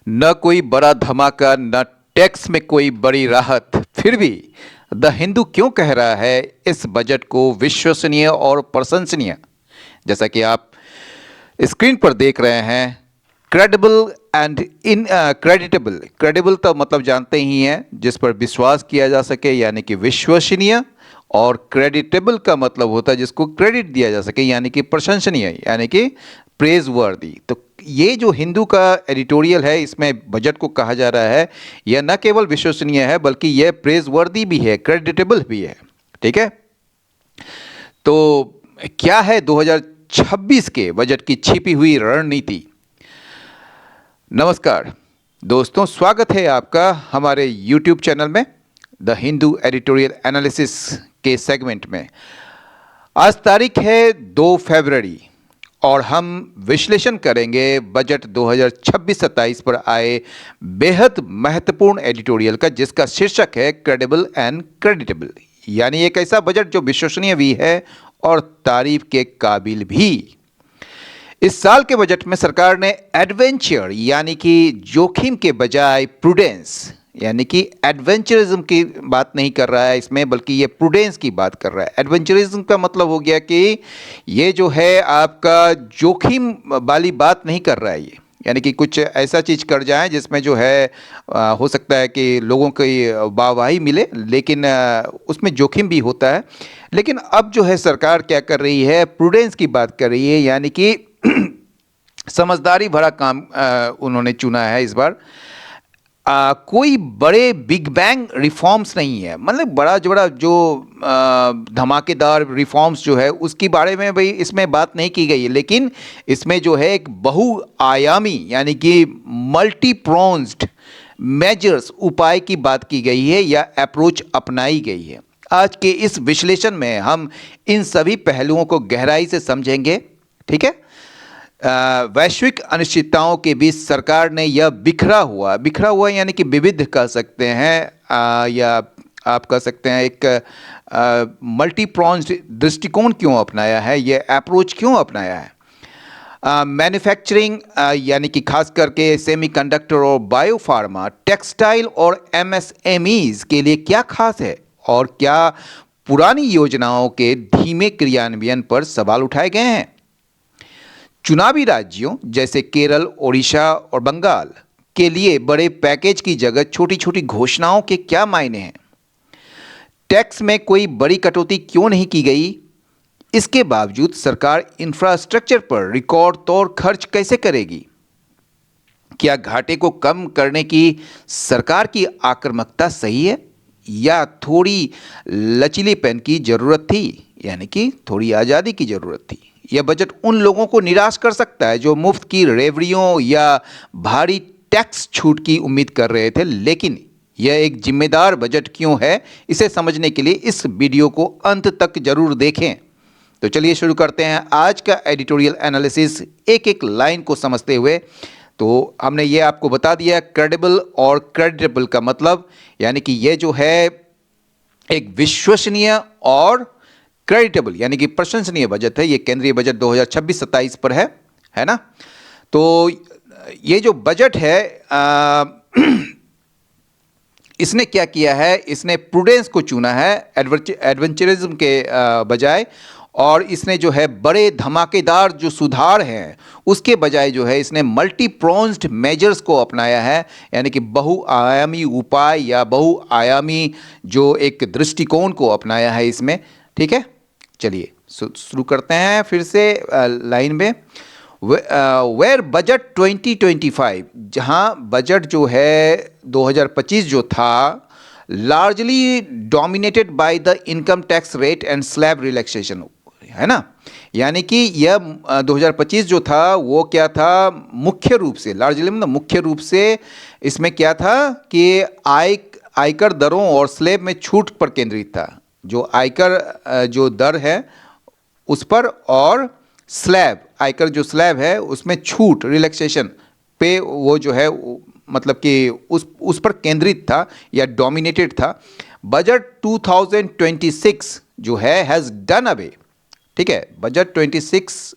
न कोई बड़ा धमाका, न टैक्स में कोई बड़ी राहत, फिर भी द हिंदू क्यों कह रहा है इस बजट को विश्वसनीय और प्रशंसनीय। जैसा कि आप स्क्रीन पर देख रहे हैं, credible and in creditable. Credible तो मतलब जानते ही हैं, जिस पर विश्वास किया जा सके, यानी कि विश्वसनीय। और क्रेडिटेबल का मतलब होता है जिसको क्रेडिट दिया जा सके, यानी कि प्रशंसनीय, यानी कि प्रेज वर्दी। तो ये जो हिंदू का एडिटोरियल है, इसमें बजट को कहा जा रहा है यह न केवल विश्वसनीय है बल्कि यह प्रेज वर्दी भी है, क्रेडिटेबल भी है। ठीक है, तो क्या है 2026 के बजट की छिपी हुई रणनीति। नमस्कार दोस्तों, स्वागत है आपका हमारे YouTube चैनल में द हिंदू एडिटोरियल एनालिसिस के सेगमेंट में। आज तारीख है 2 फरवरी और हम विश्लेषण करेंगे बजट 2026-27 पर आए बेहद महत्वपूर्ण एडिटोरियल का, जिसका शीर्षक है क्रेडिबल एंड क्रेडिटेबल, यानी एक ऐसा बजट जो विश्वसनीय भी है और तारीफ के काबिल भी। इस साल के बजट में सरकार ने एडवेंचर यानी कि जोखिम के बजाय प्रूडेंस यानी कि एडवेंचरिज्म की बात नहीं कर रहा है इसमें, बल्कि ये प्रूडेंस की बात कर रहा है। एडवेंचरिज्म का मतलब हो गया कि ये जो है आपका जोखिम वाली बात नहीं कर रहा है ये, यानी कि कुछ ऐसा चीज़ कर जाए जिसमें जो है हो सकता है कि लोगों की वाहवाही मिले, लेकिन उसमें जोखिम भी होता है। लेकिन अब जो है सरकार क्या कर रही है, प्रूडेंस की बात कर रही है, यानी कि समझदारी भरा काम उन्होंने चुना है इस बार। कोई बड़े बिग बैंग रिफॉर्म्स नहीं है, मतलब बड़ा जो धमाकेदार रिफॉर्म्स जो है उसके बारे में भाई इसमें बात नहीं की गई है, लेकिन इसमें जो है एक बहुआयामी यानी कि मल्टी प्रोन्स्ड मेजर्स, उपाय की बात की गई है या अप्रोच अपनाई गई है। आज के इस विश्लेषण में हम इन सभी पहलुओं को गहराई से समझेंगे। ठीक है, वैश्विक अनिश्चितताओं के बीच सरकार ने यह बिखरा हुआ यानी कि विविध कह सकते हैं, या आप कह सकते हैं एक मल्टी प्रोन्स्ड दृष्टिकोण क्यों अपनाया है, यह अप्रोच क्यों अपनाया है। मैन्युफैक्चरिंग यानी कि खास करके सेमीकंडक्टर और बायोफार्मा, टेक्सटाइल और एमएसएमईज के लिए क्या खास है, और क्या पुरानी योजनाओं के धीमे क्रियान्वयन पर सवाल उठाए गए हैं। चुनावी राज्यों जैसे केरल, ओडिशा और बंगाल के लिए बड़े पैकेज की जगह छोटी छोटी घोषणाओं के क्या मायने हैं। टैक्स में कोई बड़ी कटौती क्यों नहीं की गई, इसके बावजूद सरकार इंफ्रास्ट्रक्चर पर रिकॉर्ड तौर खर्च कैसे करेगी। क्या घाटे को कम करने की सरकार की आक्रामकता सही है, या थोड़ी लचीलेपन की जरूरत थी, यानी कि थोड़ी आज़ादी की जरूरत थी। यह बजट उन लोगों को निराश कर सकता है जो मुफ्त की रेवड़ियों या भारी टैक्स छूट की उम्मीद कर रहे थे। लेकिन यह एक जिम्मेदार बजट क्यों है, इसे समझने के लिए इस वीडियो को अंत तक जरूर देखें। तो चलिए शुरू करते हैं आज का एडिटोरियल एनालिसिस, एक एक लाइन को समझते हुए। तो हमने ये आपको बता दिया क्रेडिबल और क्रेडिटेबल का मतलब, यानी कि ये जो है एक विश्वसनीय और क्रेडिटेबल यानी कि प्रशंसनीय बजट है। ये केंद्रीय बजट 2026-27 पर है ना। तो ये जो बजट है इसने क्या किया है, इसने प्रूडेंस को चुना है एडवेंचरिज्म के बजाय, और इसने जो है बड़े धमाकेदार जो सुधार हैं उसके बजाय जो है इसने मल्टी प्रोन्स्ड मेजर्स को अपनाया है, यानी कि बहुआयामी उपाय या बहुआयामी जो एक दृष्टिकोण को अपनाया है इसमें। ठीक है, चलिए शुरू करते हैं फिर से लाइन में। वेयर बजट 2025, जहां बजट जो है 2025 जो था largely dominated by the income tax rate and slab relaxation, है ना। यानी कि यह 2025 जो था वो क्या था, मुख्य रूप से लार्जली मतलब मुख्य रूप से इसमें क्या था कि आयकर दरों और स्लैब में छूट पर केंद्रित था। जो आयकर जो दर है उस पर, और स्लैब आयकर जो स्लैब है उसमें छूट रिलैक्सेशन पे वो जो है मतलब कि उस पर केंद्रित था या डोमिनेटेड था। बजट 2026 जो है हैज़ डन अवे, ठीक है, budget 2026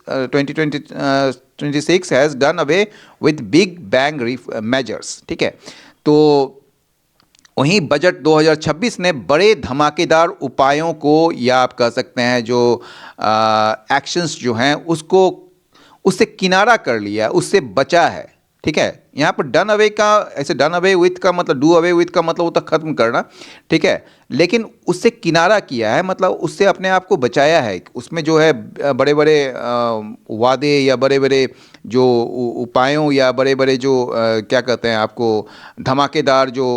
2026 has done away with big bang measures, ठीक है। तो वहीं बजट 2026 ने बड़े धमाकेदार उपायों को, या आप कह सकते हैं जो एक्शंस जो हैं उसको, उससे किनारा कर लिया, उससे बचा है, ठीक है। यहाँ पर डन अवे का, ऐसे डन अवे विथ का मतलब, डू अवे विथ का मतलब होता खत्म करना, ठीक है, लेकिन उससे किनारा किया है, मतलब उससे अपने आप को बचाया है। उसमें जो है बड़े बड़े वादे या बड़े बड़े जो उपायों या बड़े बड़े जो क्या कहते हैं आपको, धमाकेदार जो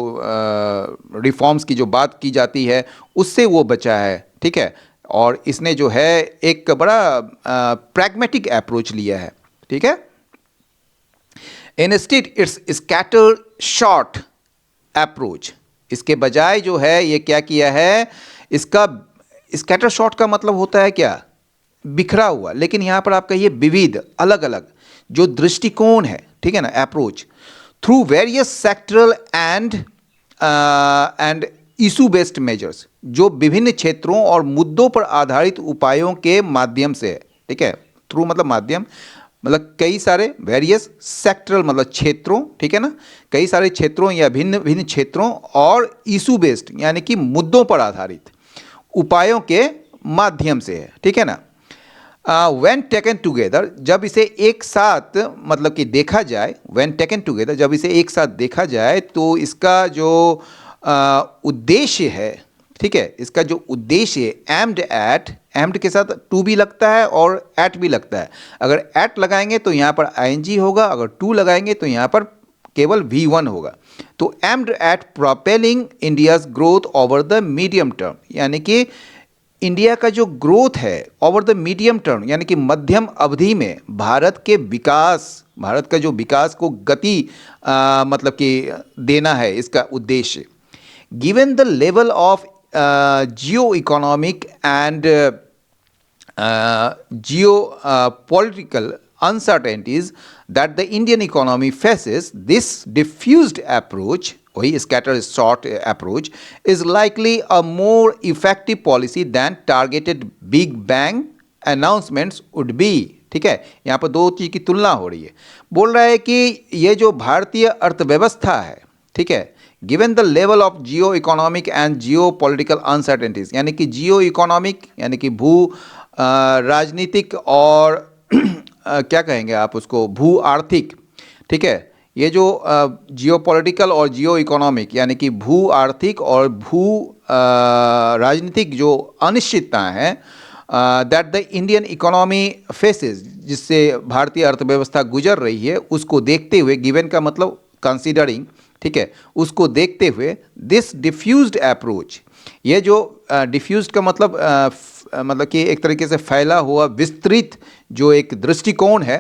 रिफॉर्म्स की जो बात की जाती है उससे वो बचा है, ठीक है। और इसने जो है एक बड़ा प्रैग्मेटिक अप्रोच लिया है, ठीक है। Instead, it's scattered shot approach. इसके बजाय जो है ये क्या किया है, इसका स्कैटर शॉट का मतलब होता है क्या, बिखरा हुआ, लेकिन यहाँ पर आप कहिए विविध, अलग अलग जो दृष्टिकोण है, ठीक है ना, approach through various sectoral and issue based measures, जो विभिन्न क्षेत्रों और मुद्दों पर आधारित उपायों के माध्यम से, ठीक है। थ्रू मतलब माध्यम, मतलब कई सारे, वेरियस सेक्टरल मतलब क्षेत्रों, ठीक है ना, कई सारे क्षेत्रों या भिन्न भिन्न क्षेत्रों, और इशू बेस्ड यानी कि मुद्दों पर आधारित उपायों के माध्यम से है, ठीक है ना। व्हेन टेकन टुगेदर, जब इसे एक साथ मतलब कि देखा जाए, व्हेन टेकन टुगेदर जब इसे एक साथ देखा जाए तो इसका जो उद्देश्य है, ठीक है, इसका जो उद्देश्य एम्ड एट, एम्ड के साथ टू भी लगता है और एट भी लगता है। अगर एट लगाएंगे तो यहाँ पर आईएनजी होगा, अगर टू लगाएंगे तो यहाँ पर केवल V1 होगा। तो aimed at propelling India's growth over the medium term, यानी कि इंडिया का जो ग्रोथ है ओवर द मीडियम टर्म, यानी कि मध्यम अवधि में भारत के विकास, भारत का जो विकास को गति मतलब कि देना है इसका उद्देश्य। Given the level of geo-economic and geo-political uncertainties that the Indian economy faces, this diffused approach, वही scatter shot approach, is likely a more effective policy than targeted big bang announcements would be, ठीक है। यहाँ पर दो चीज़ की तुलना हो रही है, बोल रहा है कि ये जो भारतीय अर्थव्यवस्था है, ठीक है, given the level of Jio economic and Jio political uncertainties, यानी कि जियो इकोनॉमिक यानी कि भू राजनीतिक और क्या कहेंगे आप उसको, भू आर्थिक, ठीक है। ये जो जियो पॉलिटिकल और जियो इकोनॉमिक यानी कि भू आर्थिक और भू राजनीतिक जो अनिश्चितताएं हैं, that the Indian economy faces, जिससे भारतीय अर्थव्यवस्था गुजर रही है, उसको देखते हुए, गिवन का मतलब कंसीडरिंग, ठीक है, उसको देखते हुए दिस डिफ्यूज्ड अप्रोच, ये जो डिफ्यूज्ड का मतलब कि एक तरीके से फैला हुआ, विस्तृत जो एक दृष्टिकोण है,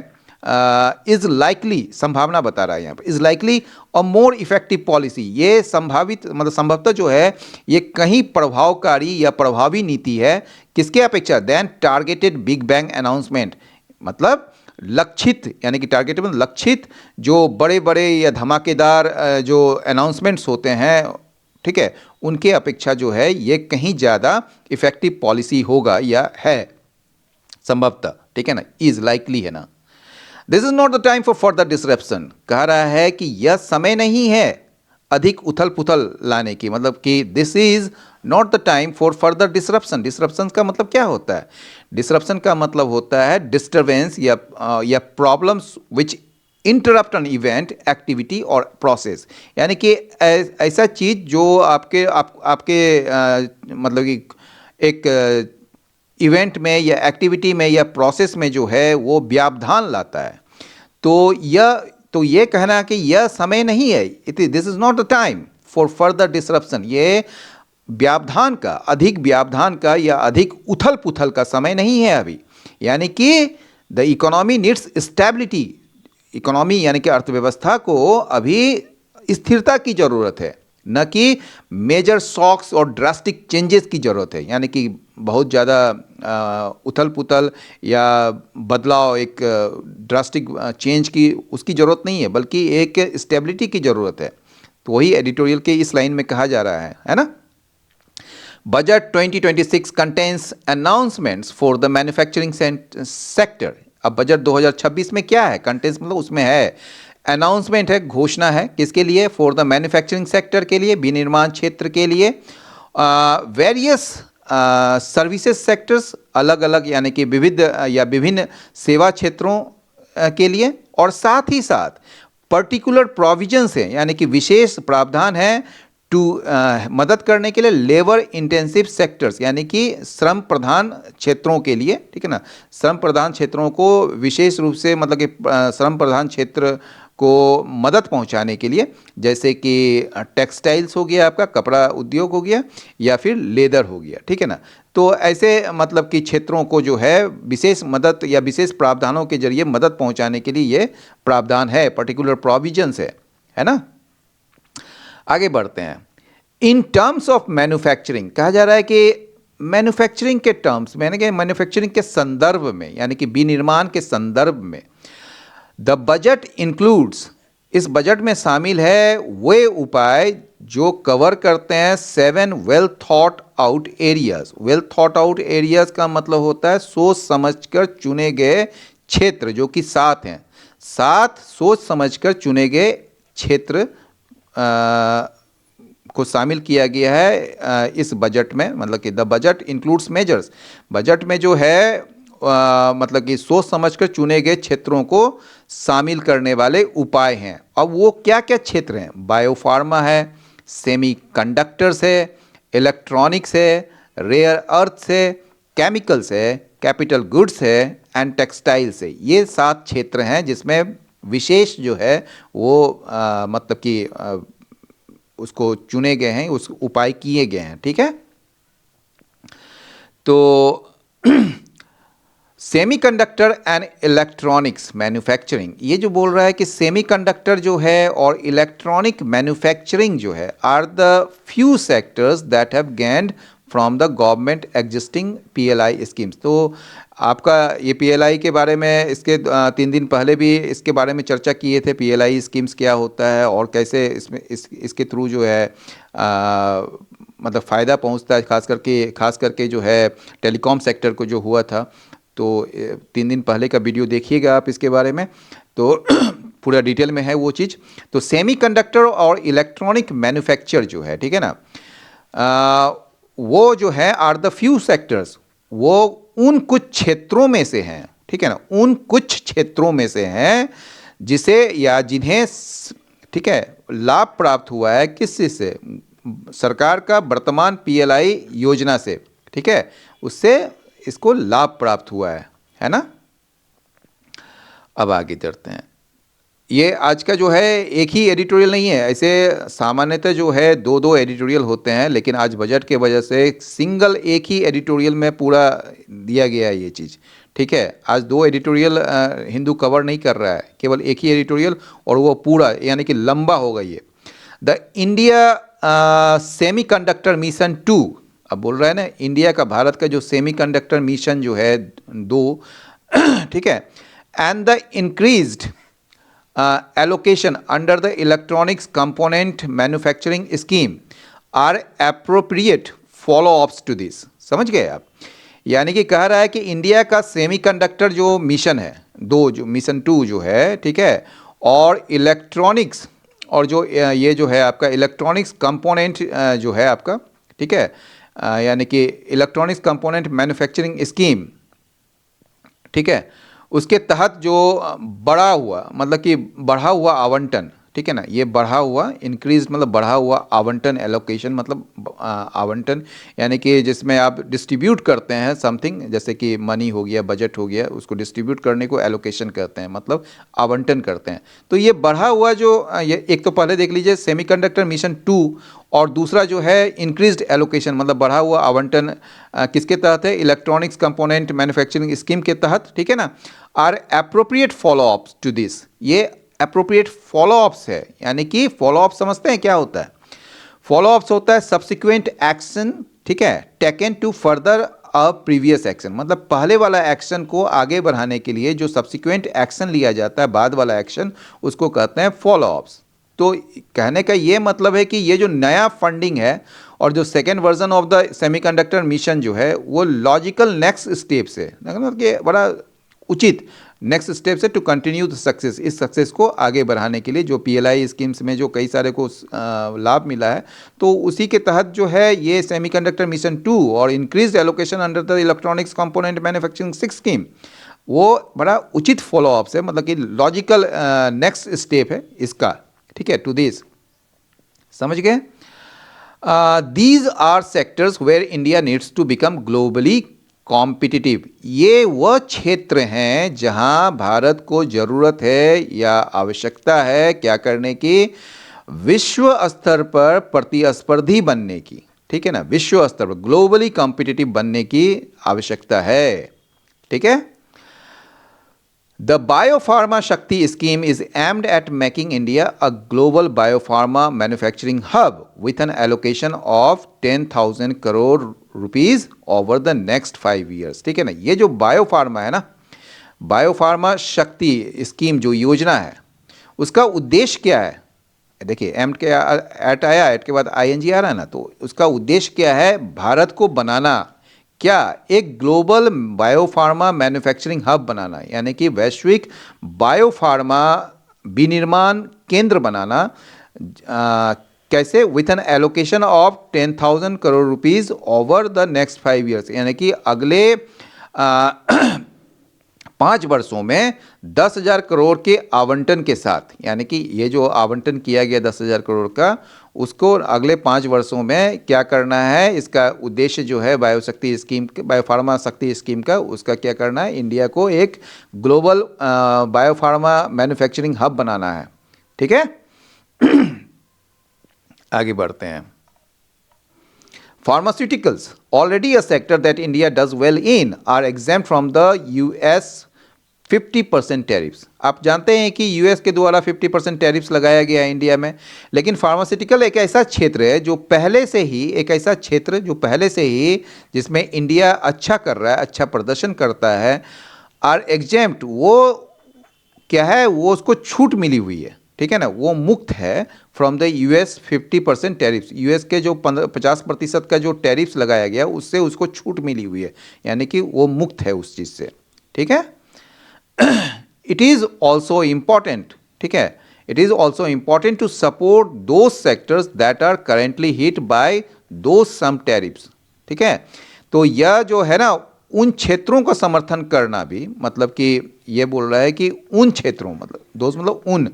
इज लाइकली, संभावना बता रहा है यहाँ पर, is likely a more effective policy, ये संभावित मतलब संभवतः जो है ये कहीं प्रभावकारी या प्रभावी नीति है, किसके अपेक्षा, then targeted big bang announcement, मतलब लक्षित, यानी कि टारगेटेड मतलब लक्षित जो बड़े बड़े या धमाकेदार जो अनाउंसमेंट्स होते हैं, ठीक है, उनके अपेक्षा जो है ये कहीं ज़्यादा इफेक्टिव पॉलिसी होगा या है संभवतः, ठीक है ना, इज लाइकली है ना। This is not the time for further disruption, कह रहा है कि यह समय नहीं है अधिक उथल पुथल लाने की, मतलब कि this is not the time for further disruption. Disruption का मतलब क्या होता है, डिसरप्शन का मतलब होता है डिस्टर्बेंस या problems which interrupt an event, activity और प्रोसेस, यानी कि ऐसा चीज़ जो आपके मतलब कि एक इवेंट में या एक्टिविटी में या प्रोसेस में जो है वो व्यवधान लाता है। तो ये कहना कि यह समय नहीं है, this is not the time for further disruption, ये व्यवधान का, अधिक व्यवधान का या अधिक उथल पुथल का समय नहीं है अभी, यानी कि the economy needs stability, economy यानी कि अर्थव्यवस्था को अभी स्थिरता की ज़रूरत है, न कि मेजर शॉक्स और ड्रास्टिक चेंजेस की ज़रूरत है, यानी कि बहुत ज़्यादा उथल पुथल या बदलाव, एक ड्रास्टिक चेंज की उसकी ज़रूरत नहीं है, बल्कि एक स्टेबिलिटी की ज़रूरत है। तो वही एडिटोरियल के इस लाइन में कहा जा रहा है ना। Budget 2026 contains announcements for the manufacturing sector, अब बजट 2026 में क्या है कंटेंट्स, मतलब उसमें है अनाउंसमेंट है, घोषणा है, किसके लिए? फॉर द मैन्युफैक्चरिंग सेक्टर के लिए, विनिर्माण क्षेत्र के लिए, वेरियस सर्विसेज सेक्टर्स, अलग अलग यानी कि विविध या विभिन्न सेवा क्षेत्रों के लिए, और साथ ही साथ पर्टिकुलर प्रोविजंस हैं यानी कि विशेष प्रावधान है टू मदद करने के लिए लेबर इंटेंसिव सेक्टर्स यानी कि श्रम प्रधान क्षेत्रों के लिए, ठीक है ना, श्रम प्रधान क्षेत्रों को विशेष रूप से मतलब कि श्रम प्रधान क्षेत्र को मदद पहुंचाने के लिए, जैसे कि टेक्सटाइल्स हो गया, आपका कपड़ा उद्योग हो गया, या फिर लेदर हो गया, ठीक है ना। तो ऐसे मतलब कि क्षेत्रों को जो है विशेष मदद या विशेष प्रावधानों के जरिए मदद पहुंचाने के लिए ये प्रावधान है, पर्टिकुलर प्रोविजंस है ना। आगे बढ़ते हैं। इन टर्म्स ऑफ मैन्युफैक्चरिंग, कहा जा रहा है कि मैन्युफैक्चरिंग के टर्म्स में, यानी कि मैन्युफैक्चरिंग के संदर्भ में, यानी कि विनिर्माण के संदर्भ में, द बजट इंक्लूड्स, इस बजट में शामिल है वे उपाय जो कवर करते हैं 7 well thought out areas. Well thought out areas का मतलब होता है सोच समझकर चुने गए क्षेत्र, जो कि 7 हैं। 7 सोच समझकर चुने गए क्षेत्र को शामिल किया गया है इस बजट में, मतलब कि the budget includes measures, budget में जो है मतलब कि सोच समझकर चुने गए क्षेत्रों को शामिल करने वाले उपाय हैं। अब वो क्या क्या क्षेत्र हैं? बायोफार्मा है, सेमीकंडक्टर्स है, इलेक्ट्रॉनिक्स है, रेयर अर्थ है, केमिकल्स है, कैपिटल गुड्स है एंड टेक्सटाइल्स है। ये 7 क्षेत्र हैं जिसमें विशेष जो है वो मतलब कि उसको चुने गए हैं, उस उपाय किए गए हैं, ठीक है। तो सेमीकंडक्टर एंड इलेक्ट्रॉनिक्स मैन्युफैक्चरिंग, ये जो बोल रहा है कि सेमीकंडक्टर जो है और इलेक्ट्रॉनिक मैन्युफैक्चरिंग जो है are the few sectors that have gained from the government existing PLI schemes. तो आपका ये पीएलआई के बारे में इसके 3 दिन पहले भी इसके बारे में चर्चा किए थे, पीएलआई स्कीम्स क्या होता है और कैसे इसमें इसके थ्रू जो है मतलब फ़ायदा पहुंचता है, खास करके जो है टेलीकॉम सेक्टर को जो हुआ था। तो 3 दिन पहले का वीडियो देखिएगा आप इसके बारे में, तो पूरा डिटेल में है वो चीज़। तो सेमीकंडक्टर और इलेक्ट्रॉनिक मैन्युफैक्चर जो है, ठीक है ना, वो जो है आर द फ्यू सेक्टर्स, वो उन कुछ क्षेत्रों में से हैं, ठीक है ना, उन कुछ क्षेत्रों में से हैं जिसे या जिन्हें, ठीक है, लाभ प्राप्त हुआ है किस चीज़ से? सरकार का वर्तमान पीएलआई योजना से, ठीक है, उससे इसको लाभ प्राप्त हुआ है ना। अब आगे चलते हैं। ये आज का जो है एक ही एडिटोरियल नहीं है, ऐसे सामान्यतः जो है 2-2 एडिटोरियल होते हैं, लेकिन आज बजट के वजह से सिंगल एक ही एडिटोरियल में पूरा दिया गया है ये चीज़, ठीक है। आज 2 एडिटोरियल हिंदू कवर नहीं कर रहा है, केवल एक ही एडिटोरियल, और वो पूरा यानी कि लंबा होगा ये। द इंडिया सेमीकंडक्टर मिशन 2, अब बोल रहा है ना इंडिया का, भारत का जो सेमीकंडक्टर मिशन जो है 2, ठीक है, and the increased allocation under the electronics component manufacturing scheme are appropriate follow-ups to this। समझ गए आप? यानी कि कह रहा है कि इंडिया का सेमीकंडक्टर जो मिशन है 2, जो मिशन 2 जो है, ठीक है, और इलेक्ट्रॉनिक्स, और जो ये जो है आपका इलेक्ट्रॉनिक्स कंपोनेंट जो है आपका, ठीक है, यानी कि इलेक्ट्रॉनिक्स कंपोनेंट मैन्युफैक्चरिंग स्कीम, ठीक है, उसके तहत जो बढ़ा हुआ, मतलब कि बढ़ा हुआ आवंटन, ठीक है ना, ये बढ़ा हुआ इंक्रीज मतलब बढ़ा हुआ आवंटन, एलोकेशन मतलब आवंटन, यानी कि जिसमें आप डिस्ट्रीब्यूट करते हैं समथिंग, जैसे कि मनी हो गया, बजट हो गया, उसको डिस्ट्रीब्यूट करने को एलोकेशन कहते हैं, मतलब आवंटन करते हैं। तो ये बढ़ा हुआ जो ये एक तो पहले देख लीजिए सेमीकंडक्टर मिशन 2, और दूसरा जो है इंक्रीज्ड एलोकेशन मतलब बढ़ा हुआ आवंटन किसके तहत है? इलेक्ट्रॉनिक्स कंपोनेंट मैन्युफैक्चरिंग स्कीम के तहत, ठीक है ना। Are appropriate follow ups to this, ये एप्रोप्रिएट फॉलोअप्स है, यानी कि फॉलोअप समझते हैं क्या होता है? फॉलोअप्स होता है सब्सिक्वेंट एक्शन, ठीक है, taken to further a previous action, मतलब पहले वाला एक्शन को आगे बढ़ाने के लिए जो सब्सिक्वेंट एक्शन लिया जाता है, बाद वाला एक्शन, उसको कहते हैं फॉलोअप्स। तो कहने का ये मतलब है कि ये जो नया फंडिंग है और जो second version of the semiconductor mission जो है वो लॉजिकल नेक्स्ट स्टेप से, मतलब कि बड़ा उचित नेक्स्ट स्टेप से टू कंटिन्यू द सक्सेस, इस सक्सेस को आगे बढ़ाने के लिए जो पीएलआई स्कीम्स में जो कई सारे को लाभ मिला है, तो उसी के तहत जो है ये सेमीकंडक्टर मिशन 2 और increase allocation under the electronics component manufacturing 6 scheme, वो बड़ा उचित फॉलोअप्स है, मतलब कि लॉजिकल नेक्स्ट स्टेप है इसका, ठीक है, टू दिस, समझ गए। These are sectors where India needs to become globally competitive, ये वह क्षेत्र हैं जहां भारत को ज़रूरत है या आवश्यकता है क्या करने की, विश्व स्तर पर प्रतिस्पर्धी बनने की, ठीक है ना, विश्व स्तर पर ग्लोबली कॉम्पिटिटिव बनने की आवश्यकता है, ठीक है। The Biopharma Shakti scheme is aimed at making India a global biopharma manufacturing hub with an allocation of 10,000 crore rupees over the next 5 years, ठीक है ना। ये जो बायोफार्मा है ना, बायोफार्मा शक्ति स्कीम जो योजना है, उसका उद्देश्य क्या है, देखिए एम के एट आया, एट के बाद आईएनजी आ रहा है ना, तो उसका उद्देश्य क्या है, भारत को बनाना, क्या, एक ग्लोबल बायोफार्मा मैन्युफैक्चरिंग हब बनाना, यानी कि वैश्विक बायोफार्मा विनिर्माण केंद्र बनाना, कैसे, with an allocation of 10,000 crore rupees over the next 5 years, यानी कि अगले 5 वर्षों में 10,000 करोड़ के आवंटन के साथ, यानी कि ये जो आवंटन किया गया 10,000 करोड़ का, उसको अगले 5 वर्षों में क्या करना है, इसका उद्देश्य जो है बायोशक्ति स्कीम, बायोफार्मा शक्ति स्कीम का, उसका क्या करना है, इंडिया को एक ग्लोबल बायोफार्मा मैन्युफैक्चरिंग हब बनाना है, ठीक है। आगे बढ़ते हैं। Pharmaceuticals, already a sector that India does well in, are exempt from the US 50% tariffs. आप जानते हैं कि यूएस के द्वारा 50% टैरिफ्स लगाया गया है इंडिया में, लेकिन फार्मास्यूटिकल एक ऐसा क्षेत्र है जो पहले से ही, एक ऐसा क्षेत्र जो पहले से ही जिसमें इंडिया अच्छा कर रहा है, अच्छा प्रदर्शन करता है, आर एग्जेम्प्ट, वो क्या है, वो उसको छूट मिली हुई है, ठीक है ना, वो मुक्त है from the US 50% tariffs, US के जो 50% का जो टैरिफ्स लगाया गया उससे उसको छूट मिली हुई है, यानी कि वो मुक्त है उस चीज़ से, ठीक है। इट इज़ ऑल्सो इम्पॉर्टेंट, ठीक है, it is also important to support the sectors that are currently hit by the some tariffs, ठीक है। तो यह जो है ना, उन क्षेत्रों का समर्थन करना भी, मतलब कि ये बोल रहा है कि उन क्षेत्रों, मतलब दोस्त, मतलब उन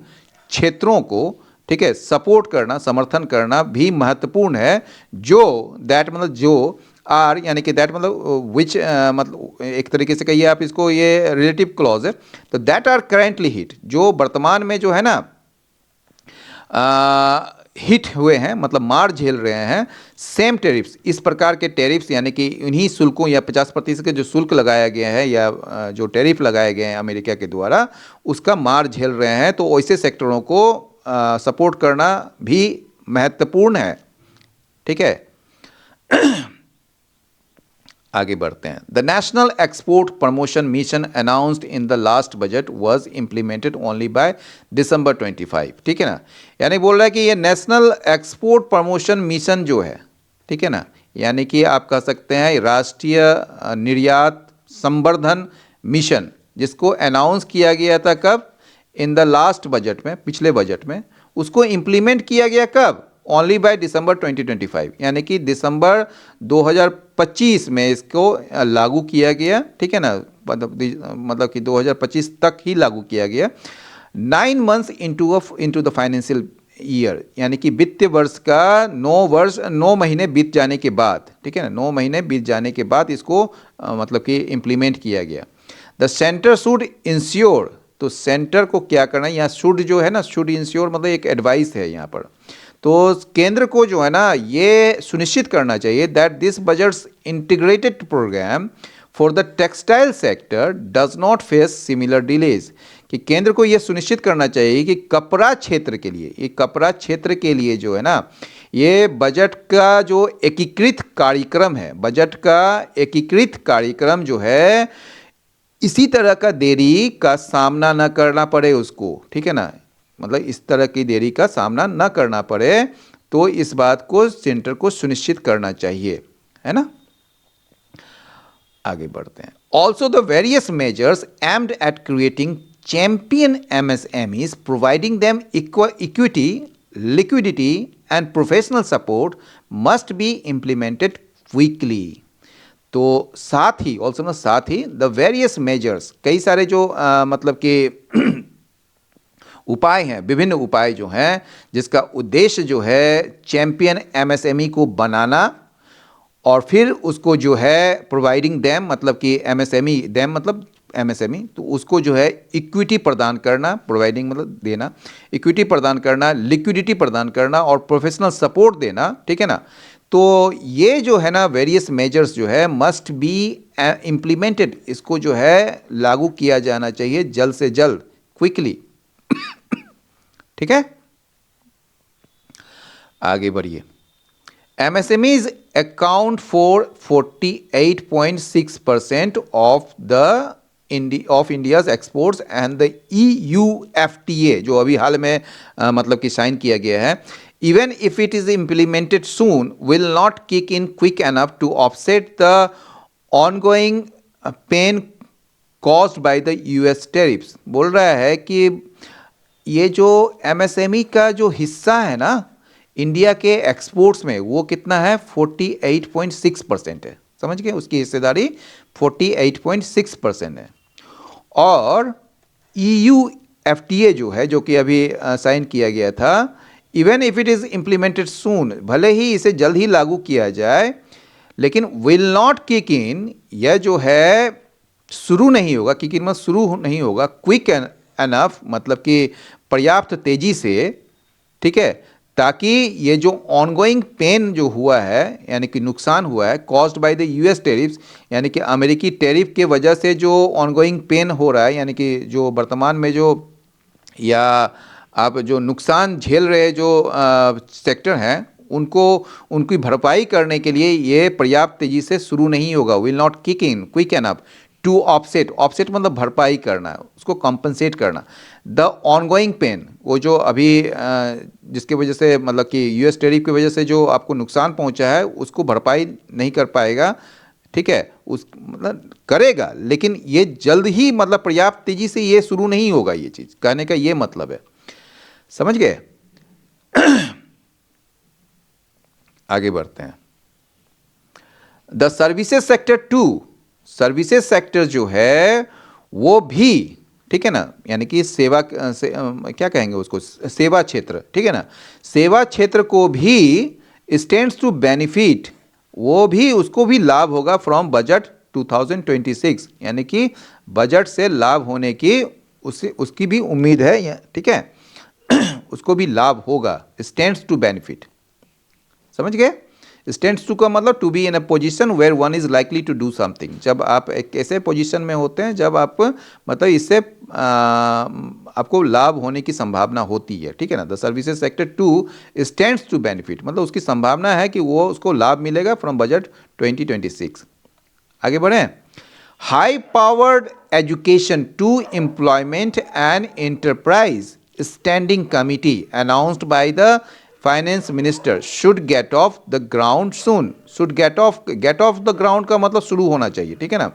क्षेत्रों को, ठीक है, सपोर्ट करना, समर्थन करना भी महत्वपूर्ण है, जो दैट, मतलब जो आर, यानी कि दैट मतलब विच, मतलब एक तरीके से कहिए आप इसको, ये रिलेटिव क्लॉज है, तो दैट आर करेंटली हिट, जो वर्तमान में जो है ना हिट हुए हैं, मतलब मार झेल रहे हैं, सेम टैरिफ्स, इस प्रकार के टैरिफ्स, यानी कि उन्हीं शुल्कों या 50% के जो शुल्क लगाया गया है या जो टैरिफ लगाए गए हैं अमेरिका के द्वारा, उसका मार झेल रहे हैं, तो ऐसे सेक्टरों को सपोर्ट करना भी महत्वपूर्ण है, ठीक है। आगे बढ़ते हैं। The national export promotion mission announced in the last budget was implemented only by December 25, ठीक है ना, यानी बोल रहा है कि ये नेशनल एक्सपोर्ट प्रमोशन मिशन जो है, ठीक है ना, यानी कि आप कह सकते हैं राष्ट्रीय निर्यात संवर्धन मिशन, जिसको अनाउंस किया गया था कब, इन द लास्ट बजट में, पिछले बजट में, उसको इम्प्लीमेंट किया गया कब, ओनली बाय दिसंबर 2025, यानी कि दिसंबर 2025 में इसको लागू किया गया, ठीक है ना, मतलब कि 2025 तक ही लागू किया गया। 9 months into the financial year, यानी कि वित्तीय वर्ष का 9 महीने बीत जाने के बाद, ठीक है ना, 9 महीने बीत जाने के बाद इसको मतलब कि इम्प्लीमेंट किया गया। द सेंटर शुड इंश्योर, तो सेंटर को क्या करना है, यहाँ शुड जो है ना, शुड इंश्योर मतलब एक एडवाइस है यहाँ पर, तो केंद्र को जो है ना ये सुनिश्चित करना चाहिए that this budgets integrated programme for the textile sector does not face similar delays, कि केंद्र को ये सुनिश्चित करना चाहिए कि कपड़ा क्षेत्र के लिए, ये कपड़ा क्षेत्र के लिए जो है ना, ये बजट का जो एकीकृत कार्यक्रम है, बजट का एकीकृत कार्यक्रम जो है, इसी तरह का देरी का सामना न करना पड़े उसको, ठीक है ना, मतलब इस तरह की देरी का सामना न करना पड़े, तो इस बात को सेंटर को सुनिश्चित करना चाहिए, है ना। आगे बढ़ते हैं। Also, the various measures aimed at creating champion MSMEs, providing them equity, liquidity, and professional support must be implemented quickly. तो साथ ही ऑल्सो ना साथ ही द वेरियस मेजर्स, कई सारे जो मतलब कि उपाय हैं, विभिन्न उपाय जो हैं जिसका उद्देश्य जो है चैंपियन एमएसएमई को बनाना और फिर उसको जो है प्रोवाइडिंग दैम, मतलब कि एमएसएमई, दैम मतलब एमएसएमई, तो उसको जो है इक्विटी प्रदान करना, प्रोवाइडिंग मतलब देना, इक्विटी प्रदान करना, लिक्विडिटी प्रदान करना और प्रोफेशनल सपोर्ट देना, ठीक है ना। तो ये जो है ना वेरियस मेजर्स जो है मस्ट बी इम्प्लीमेंटेड, इसको जो है लागू किया जाना चाहिए जल्द से जल्द, क्विकली। ठीक है, आगे बढ़िए। MSMEs account for 48.6% of India's exports and the EU-FTA जो अभी हाल में मतलब कि साइन किया गया है, even if it is implemented soon, will not kick in quick enough to offset the ongoing pain caused by the US tariffs। बोल रहा है कि ये जो MSME का जो हिस्सा है ना इंडिया के एक्सपोर्ट्स में, वो कितना है 48.6% है, समझ गए, उसकी हिस्सेदारी 48.6% है। और EU-FTA जो है, जो कि अभी साइन किया गया था, even if it is implemented soon, भले ही इसे जल्द ही लागू किया जाए, लेकिन विल नॉट किक इन, यह जो है शुरू नहीं होगा, किक इन में शुरू नहीं होगा क्विक एनफ, मतलब कि पर्याप्त तेजी से, ठीक है, ताकि ये जो ऑनगोइंग पेन जो हुआ है, यानी कि नुकसान हुआ है caused by the US tariffs, यानी कि अमेरिकी टेरिफ के वजह से जो ऑनगोइंग पेन हो रहा है, यानी कि जो वर्तमान में जो या आप जो नुकसान झेल रहे जो सेक्टर हैं उनको उनकी भरपाई करने के लिए ये पर्याप्त तेजी से शुरू नहीं होगा, will not kick in quick enough to offset, offset मतलब भरपाई करना, उसको कॉम्पनसेट करना, द ऑनगोइंग पेन, वो जो अभी जिसके वजह से मतलब कि यूएस टेरिफ की वजह से जो आपको नुकसान पहुंचा है उसको भरपाई नहीं कर पाएगा, ठीक है, उस मतलब करेगा, लेकिन ये जल्द ही मतलब पर्याप्त तेजी से ये शुरू नहीं होगा, ये चीज़ कहने का ये मतलब है, समझ गए। आगे बढ़ते हैं। The services sector to, services sector जो है वो भी, ठीक है ना, यानी कि सेवा क्या कहेंगे उसको, सेवा क्षेत्र, ठीक है ना, सेवा क्षेत्र को भी स्टैंड्स टू बेनिफिट, वो भी उसको भी लाभ होगा फ्रॉम बजट 2026, यानी कि बजट से लाभ होने की उसकी भी उम्मीद है, ठीक है, उसको भी लाभ होगा, स्टैंड्स टू बेनिफिट, समझ गए। स्टैंड्स टू का मतलब to be in a position where one is likely to do something, जब आप एक ऐसे पोजीशन में होते हैं जब आप मतलब इससे आपको लाभ होने की संभावना होती है, ठीक है ना। The services sector to stands to benefit, मतलब उसकी संभावना है कि वो उसको लाभ मिलेगा फ्रॉम बजट 2026। आगे बढ़ें। High powered education to employment and enterprise standing committee announced by the finance minister should get off the ground soon, should get off the ground का मतलब शुरू होना चाहिए, ठीक है ना।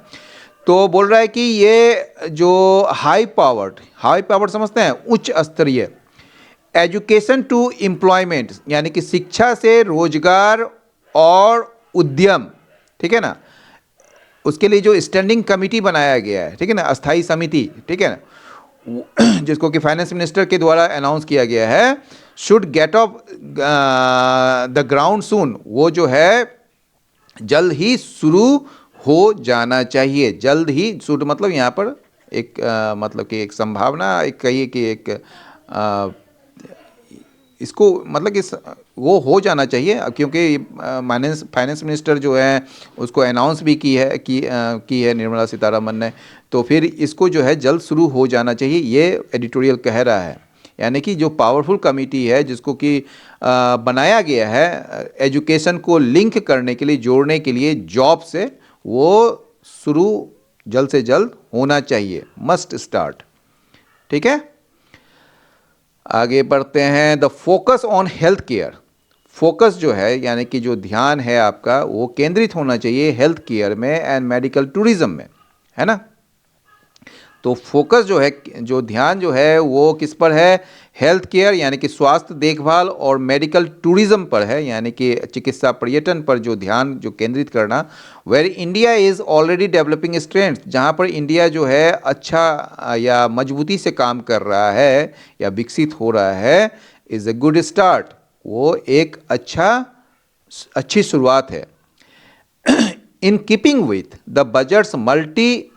तो बोल रहा है कि ये जो हाई पावर्ड समझते हैं, उच्च स्तरीय, एजुकेशन टू एम्प्लॉयमेंट यानी कि शिक्षा से रोजगार और उद्यम, ठीक है ना, उसके लिए जो स्टैंडिंग कमिटी बनाया गया है, ठीक है ना, अस्थाई समिति, ठीक है ना, जिसको कि फाइनेंस मिनिस्टर के द्वारा अनाउंस किया गया है, should get off the ground soon, वो जो है जल्द ही शुरू हो जाना चाहिए, जल्द ही, शुड मतलब यहाँ पर एक मतलब कि एक संभावना, एक कहिए कि एक इसको मतलब कि वो हो जाना चाहिए, क्योंकि फाइनेंस मिनिस्टर जो है उसको अनाउंस भी की है निर्मला सीतारमन ने, तो फिर इसको जो है जल्द शुरू हो जाना चाहिए, ये एडिटोरियल कह रहा है। यानी कि जो पावरफुल कमेटी है जिसको कि बनाया गया है एजुकेशन को लिंक करने के लिए, जोड़ने के लिए जॉब से, वो शुरू जल्द से जल्द होना चाहिए, मस्ट स्टार्ट, ठीक है। आगे बढ़ते हैं। The focus on health care, focus जो है यानी कि जो ध्यान है आपका वो केंद्रित होना चाहिए हेल्थ केयर में एंड मेडिकल टूरिज्म में, है ना। तो फोकस जो है, जो ध्यान जो है वो किस पर है, हेल्थ केयर यानी कि स्वास्थ्य देखभाल और मेडिकल टूरिज्म पर है, यानी कि चिकित्सा पर्यटन पर जो ध्यान जो केंद्रित करना। Where India is already developing strength, जहाँ पर इंडिया जो है अच्छा या मजबूती से काम कर रहा है या विकसित हो रहा है, इज़ ए गुड स्टार्ट, वो एक अच्छी शुरुआत है। In keeping with the budgets multi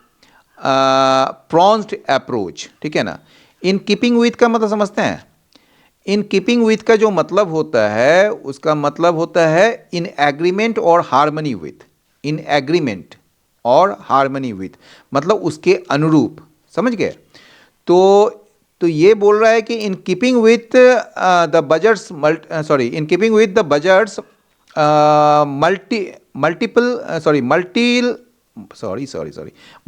pronged approach, ठीक है ना। इन कीपिंग विथ का मतलब समझते हैं। इन कीपिंग विथ का जो मतलब होता है, उसका मतलब होता है इन एग्रीमेंट और हार्मनी विथ। इन एग्रीमेंट और हार्मनी विथ मतलब उसके अनुरूप, समझ गए। तो ये बोल रहा है कि in keeping with the budgets in keeping with the budgets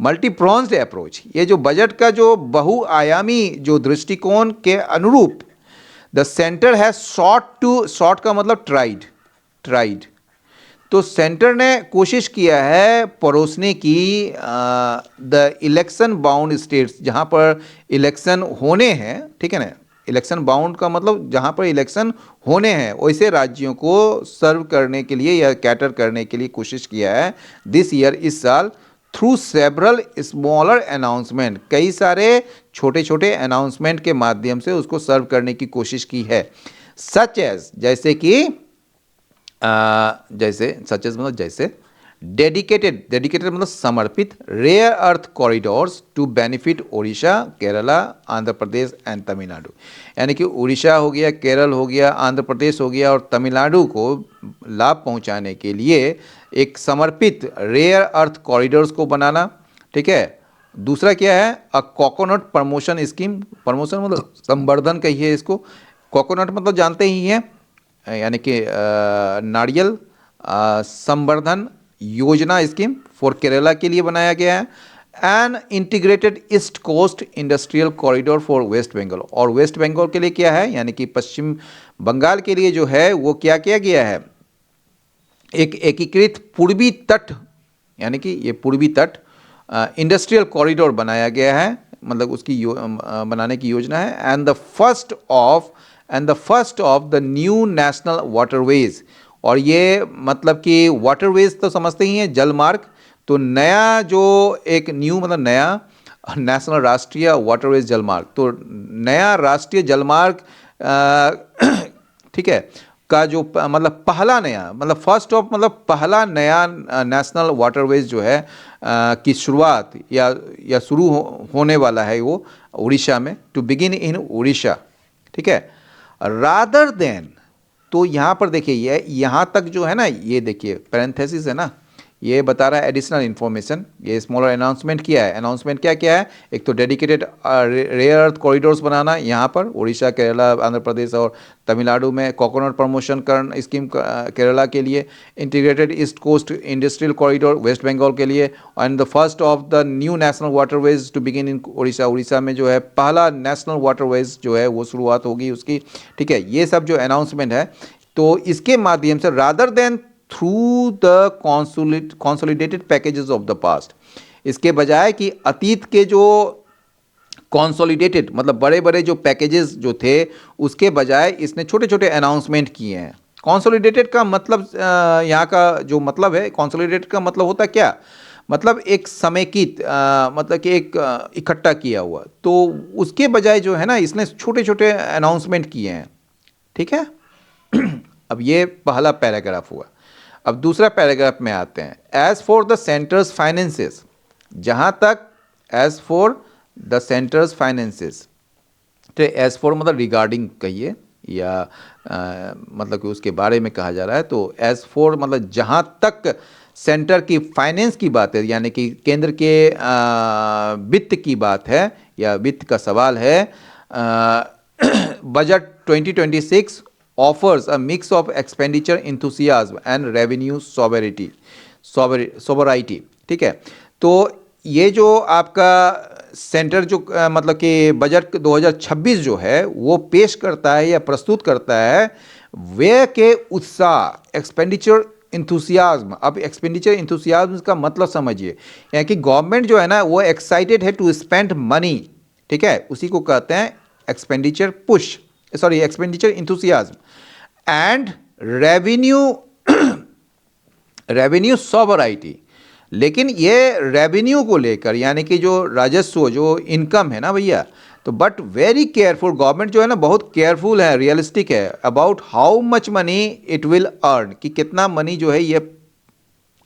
multi pronged approach, ये जो बजट का जो बहुआयामी जो दृष्टिकोण के अनुरूप, द सेंटर है शॉर्ट का मतलब ट्राइड। तो सेंटर ने कोशिश किया है परोसने की द इलेक्शन बाउंड स्टेट्स, जहाँ पर इलेक्शन होने हैं, ठीक है ना। इलेक्शन बाउंड का मतलब जहाँ पर इलेक्शन होने हैं वैसे राज्यों को सर्व करने के लिए या कैटर करने के लिए कोशिश किया है दिस ईयर, इस साल, थ्रू सेवरल स्मॉलर अनाउंसमेंट, कई सारे छोटे छोटे अनाउंसमेंट के माध्यम से उसको सर्व करने की कोशिश की है। सच एज जैसे कि जैसे डेडिकेटेड मतलब समर्पित, rare earth corridors to benefit Odisha, Kerala, Andhra Pradesh and Tamil Nadu, यानी कि उड़ीसा हो गया, केरल हो गया, आंध्र प्रदेश हो गया और तमिलनाडु को लाभ पहुंचाने के लिए एक समर्पित रेयर अर्थ कॉरिडोर्स को बनाना, ठीक है। दूसरा क्या है, a coconut promotion scheme, promotion मतलब संवर्धन कहिए इसको, कोकोनट मतलब जानते ही हैं, यानी कि नारियल, संवर्धन योजना स्कीम फॉर केरला के लिए बनाया गया है। An integrated east coast industrial corridor for West Bengal, और वेस्ट बंगाल के लिए क्या है, यानी कि पश्चिम बंगाल के लिए जो है वो क्या किया गया है, एक एकीकृत पूर्वी तट, यानी कि ये पूर्वी तट इंडस्ट्रियल कॉरिडोर बनाया गया है, मतलब उसकी बनाने की योजना है। And the first of the new national waterways, और ये मतलब कि वाटरवेज तो समझते ही हैं, जलमार्ग, तो नया जो एक न्यू मतलब नया नेशनल राष्ट्रीय वाटरवेज जलमार्ग, तो नया राष्ट्रीय जलमार्ग ठीक है का जो मतलब पहला नया मतलब फर्स्ट ऑफ मतलब पहला नया नेशनल वाटरवेज जो है की शुरुआत या शुरू होने वाला है वो उड़ीसा में, टू बिगिन इन उड़ीसा, ठीक है। रादर देन, तो यहाँ पर देखिए ये यहाँ तक जो है ना, ये देखिए पैरेंथेसिस है ना, ये बता रहा है एडिशनल इन्फॉर्मेशन, ये स्मॉलर अनाउंसमेंट किया है। अनाउंसमेंट क्या है, एक तो डेडिकेटेड रेयर अर्थ कॉरिडोर्स बनाना यहाँ पर उड़ीसा, केरला, आंध्र प्रदेश और तमिलनाडु में, कोकोनट प्रमोशन करण स्कीम केरला के लिए, integrated east coast industrial corridor West Bengal के लिए, and the first of the new national waterways to begin in Orissa, Orissa में जो है पहला नेशनल वाटरवेज जो है वो शुरुआत होगी उसकी, ठीक है। ये सब जो अनाउंसमेंट है, तो इसके माध्यम से rather than through the consolidated packages of the past, इसके बजाय कि अतीत के जो कॉन्सोलिडेटेड मतलब बड़े बड़े जो पैकेजेस जो थे उसके बजाय इसने छोटे छोटे अनाउंसमेंट किए हैं। कॉन्सोलिडेटेड का मतलब यहाँ का जो मतलब है, कॉन्सोलिडेटेड का मतलब होता क्या, मतलब एक समेकित मतलब कि एक इकट्ठा किया हुआ, तो उसके बजाय जो है ना इसने छोटे छोटे अनाउंसमेंट किए हैं, ठीक है। अब ये पहला पैराग्राफ हुआ। अब दूसरा पैराग्राफ में आते हैं। As for the centre's finances, जहाँ तक as for the centre's finances, तो एज फॉर मतलब रिगार्डिंग कहिए या मतलब कि उसके बारे में कहा जा रहा है, तो एज फॉर मतलब जहाँ तक सेंटर की फाइनेंस की बात है, यानी कि केंद्र के वित्त की बात है या वित्त का सवाल है, budget 2026 offers a mix of expenditure enthusiasm and revenue sovereignty, ठीक है। तो ये जो आपका सेंटर जो मतलब कि बजट 2026 जो है वो पेश करता है या प्रस्तुत करता है व्यय के उत्साह, एक्सपेंडिचर इंथुसियाज्म, अब एक्सपेंडिचर इंथुसियाज्म का मतलब समझिए, यानी कि गवर्नमेंट जो है ना वो एक्साइटेड है टू स्पेंड मनी, ठीक है, उसी को कहते हैं expenditure push, sorry expenditure enthusiasm. And revenue, revenue sovereignty, लेकिन ये रेवेन्यू को लेकर यानी कि जो राजस्व जो इनकम है ना भैया, तो बट वेरी केयरफुल, गवर्नमेंट जो है ना बहुत केयरफुल है, रियलिस्टिक है about how much money it will earn, कि कितना मनी जो है ये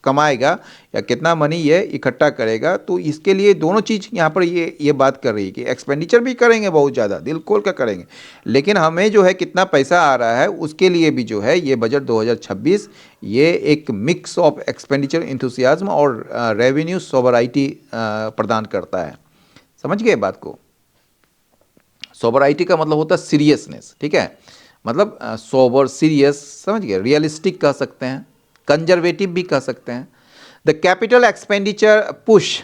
कमाएगा या कितना मनी ये इकट्ठा करेगा। तो इसके लिए दोनों चीज़ यहाँ पर ये बात कर रही है कि एक्सपेंडिचर भी करेंगे बहुत ज़्यादा, दिल खोल कर करेंगे, लेकिन हमें जो है कितना पैसा आ रहा है उसके लिए भी जो है ये बजट 2026 ये एक मिक्स ऑफ एक्सपेंडिचर इंथुसियाज्म और रेवेन्यू सोवराइटी प्रदान करता है। समझ गए बात को? सोबराइटी का मतलब होता है सीरियसनेस, ठीक है, मतलब सोबर सीरियस, समझ गए, रियलिस्टिक कह सकते हैं, कंजर्वेटिव भी कह सकते हैं। द कैपिटल एक्सपेंडिचर पुश,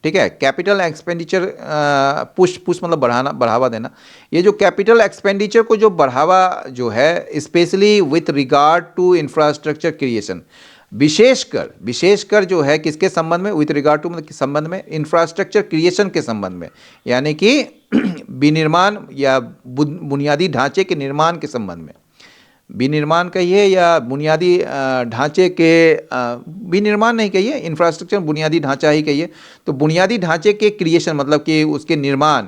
ठीक है, कैपिटल एक्सपेंडिचर पुश, पुश मतलब बढ़ाना, बढ़ावा देना। ये जो कैपिटल एक्सपेंडिचर को जो बढ़ावा जो है specially with regard to infrastructure creation, विशेषकर जो है किसके संबंध में, विथ रिगार्ड टू मतलब किस संबंध में, इंफ्रास्ट्रक्चर क्रिएशन के संबंध में, यानी कि विनिर्माण या बुनियादी ढांचे के निर्माण के संबंध में, विनिर्माण कहिए या बुनियादी ढांचे के, विनिर्माण नहीं कहिए, इंफ्रास्ट्रक्चर बुनियादी ढांचा ही कहिए, तो बुनियादी ढांचे के क्रिएशन मतलब कि उसके निर्माण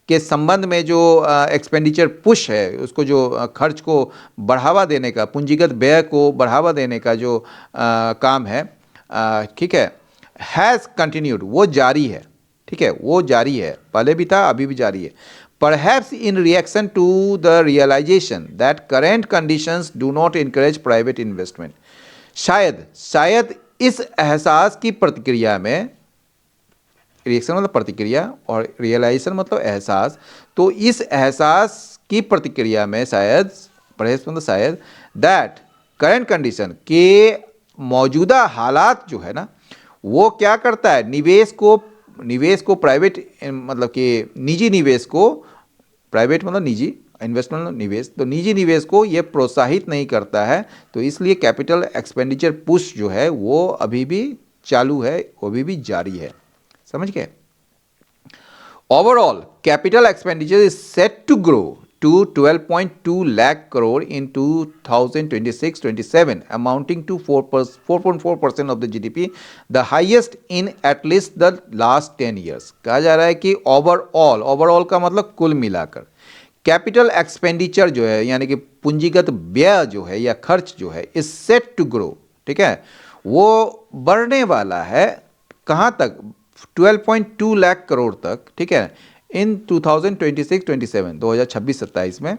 के संबंध में जो एक्सपेंडिचर पुश है, उसको जो खर्च को बढ़ावा देने का, पूंजीगत व्यय को बढ़ावा देने का जो काम है, ठीक है, हैज़ कंटिन्यूड, वो जारी है, ठीक है, वो जारी है, पहले भी था अभी भी जारी है। Perhaps in reaction to the realization that current conditions do not encourage private investment, शायद इस एहसास की प्रतिक्रिया में, रिएक्शन मतलब प्रतिक्रिया और रियलाइजेशन मतलब एहसास, तो इस एहसास की प्रतिक्रिया में शायद, perhaps मतलब शायद, दैट करंट कंडीशन के मौजूदा हालात जो है ना वो क्या करता है, निवेश को प्राइवेट मतलब कि निजी निवेश को, प्राइवेट मतलब निजी, इन्वेस्टमेंट मतलब निवेश, तो निजी निवेश को ये प्रोत्साहित नहीं करता है, तो इसलिए कैपिटल एक्सपेंडिचर पुश जो है वो अभी भी चालू है, वो अभी भी जारी है। समझ गए? Overall capital expenditure is set to grow to 12.2 lakh crore in 2026-27, amounting to 4.4% of the GDP, the highest in at least the last 10 years। कहा जा रहा है कि ओवरऑल का मतलब कुल मिलाकर कैपिटल एक्सपेंडिचर जो है यानी कि पूंजीगत व्यय जो है या खर्च जो है इज सेट टू ग्रो, ठीक है, वो बढ़ने वाला है कहाँ तक, 12.2 लाख करोड़ तक, ठीक है, इन 2026-27, 2026-27 में,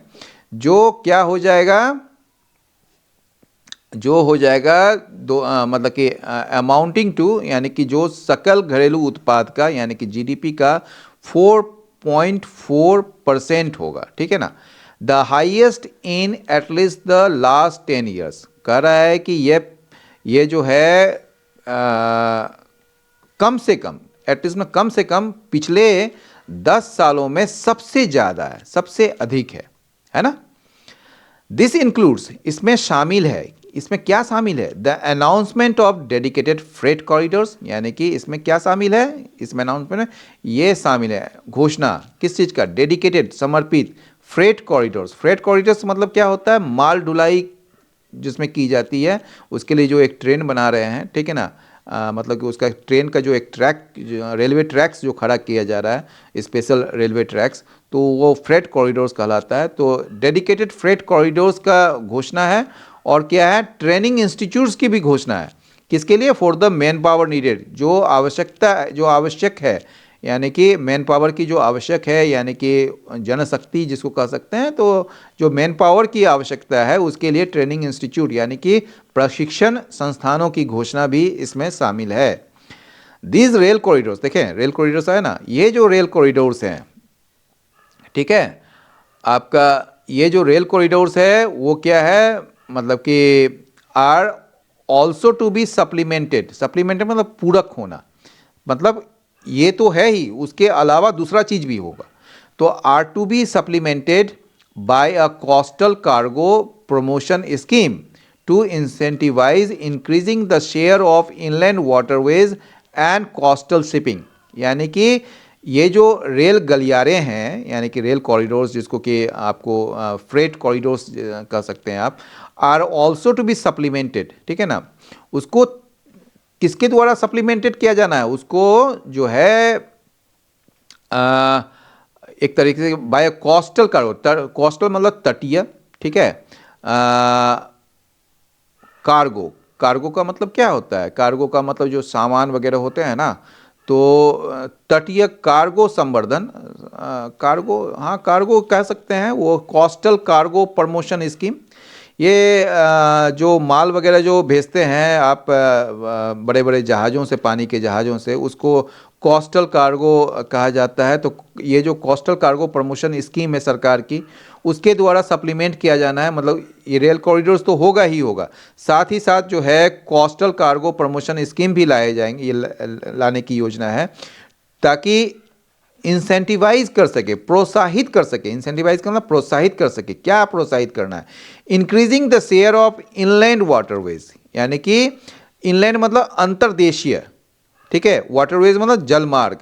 जो क्या हो जाएगा, मतलब कि अमाउंटिंग टू, यानी कि जो सकल घरेलू उत्पाद का यानी कि जीडीपी का 4.4% होगा, ठीक है ना, the highest in at least the last 10 years. कह रहा है कि ये जो है कम से कम, एटलीस्ट में कम से कम पिछले 10 सालों में सबसे ज़्यादा है, सबसे अधिक है ना। दिस इंक्लूड्स, इसमें शामिल है, इसमें क्या शामिल है, the announcement of dedicated freight corridors, यानी कि इसमें क्या शामिल है, इसमें अनाउंसमेंट में ये शामिल है घोषणा किस चीज़ का, डेडिकेटेड समर्पित फ्रेट कॉरिडोर्स। फ्रेट कॉरिडोर्स मतलब क्या होता है, माल ढुलाई जिसमें की जाती है, उसके लिए जो एक ट्रेन बना रहे हैं, ठीक है ना, मतलब कि उसका ट्रेन का जो एक ट्रैक, रेलवे ट्रैक्स जो खड़ा किया जा रहा है, स्पेशल रेलवे ट्रैक्स, तो वो फ्रेट कॉरिडोर्स कहलाता है। तो डेडिकेटेड फ्रेट कॉरिडोर्स का घोषणा है, और क्या है, ट्रेनिंग इंस्टीट्यूट्स की भी घोषणा है, किसके लिए, for the man power needed, जो आवश्यक है, यानी कि मैन पावर की जो आवश्यक है, यानी कि जनशक्ति जिसको कह सकते हैं, तो जो मैन पावर की आवश्यकता है उसके लिए ट्रेनिंग इंस्टीट्यूट यानी कि प्रशिक्षण संस्थानों की घोषणा भी इसमें शामिल है। दीज रेल कॉरिडोर्स, देखें रेल कॉरिडोर्स है ना, ये जो रेल कॉरिडोर्स हैं, ठीक है, आपका ये जो रेल कॉरिडोर्स है वो क्या है, मतलब कि are also to be supplemented, supplemented मतलब पूरक होना, मतलब ये तो है ही, उसके अलावा दूसरा चीज़ भी होगा, तो are to be supplemented by a coastal cargo promotion scheme to incentivize increasing the share of inland waterways and coastal shipping। यानी कि ये जो रेल गलियारे हैं, यानी कि रेल कॉरिडोर्स, जिसको कि आपको फ्रेट कॉरिडोर्स कह सकते हैं आप, are also to be supplemented. ठीक है ना, उसको किसके द्वारा सप्लीमेंटेड किया जाना है? उसको जो है एक तरीके से बाय कोस्टल कार्गो। कोस्टल मतलब तटीय। ठीक है, कार्गो, कार्गो का मतलब क्या होता है? कार्गो का मतलब जो सामान वगैरह होते हैं ना, तो तटीय कार्गो संवर्धन, कार्गो, हाँ कार्गो कह सकते हैं, वो कोस्टल कार्गो प्रमोशन स्कीम। ये जो माल वगैरह जो भेजते हैं आप बड़े बड़े जहाज़ों से, पानी के जहाज़ों से, उसको कोस्टल कार्गो कहा जाता है। तो ये जो कोस्टल कार्गो प्रमोशन स्कीम है सरकार की, उसके द्वारा सप्लीमेंट किया जाना है। मतलब ये रेल कॉरिडोर्स तो होगा ही होगा, साथ ही साथ जो है कोस्टल कार्गो प्रमोशन स्कीम भी लाए जाएंगे, ये लाने की योजना है, ताकि इंसेंटिवाइज कर सके, प्रोत्साहित कर सके। इंसेंटिवाइज करना, प्रोत्साहित कर सके। क्या प्रोत्साहित करना है? Increasing the share of inland waterways, यानी कि इनलैंड मतलब अंतर्देशीय, ठीक है, वाटरवेज मतलब जलमार्ग,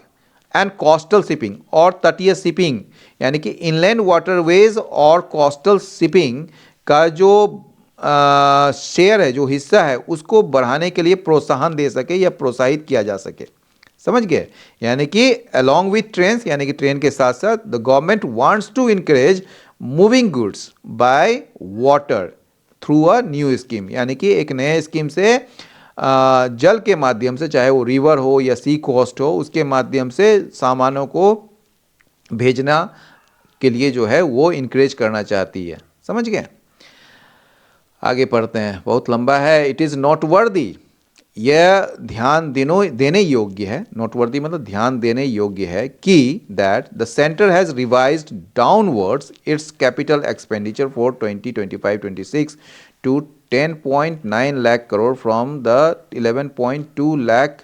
एंड कोस्टल शिपिंग और तटीय शिपिंग, यानी कि इनलैंड वाटरवेज और कोस्टल शिपिंग का जो शेयर है, जो हिस्सा है, उसको बढ़ाने के लिए प्रोत्साहन दे सके या प्रोत्साहित किया जा सके। समझ गए? यानी कि अलॉन्ग विथ ट्रेन, यानी कि ट्रेन के साथ साथ the government wants to encourage moving goods by water through a new scheme, यानी कि एक नए स्कीम से जल के माध्यम से, चाहे वो रिवर हो या सी कोस्ट हो, उसके माध्यम से सामानों को भेजना के लिए जो है वो इनकरेज करना चाहती है। समझ गए? आगे पढ़ते हैं, बहुत लंबा है। इट इज़ नॉट वर्दी, यह ध्यान देने योग्य है। नोटवर्दी मतलब ध्यान देने योग्य है कि that the centre has revised downwards its capital expenditure for 2025-26 to 10.9 lakh crore from the 11.2 lakh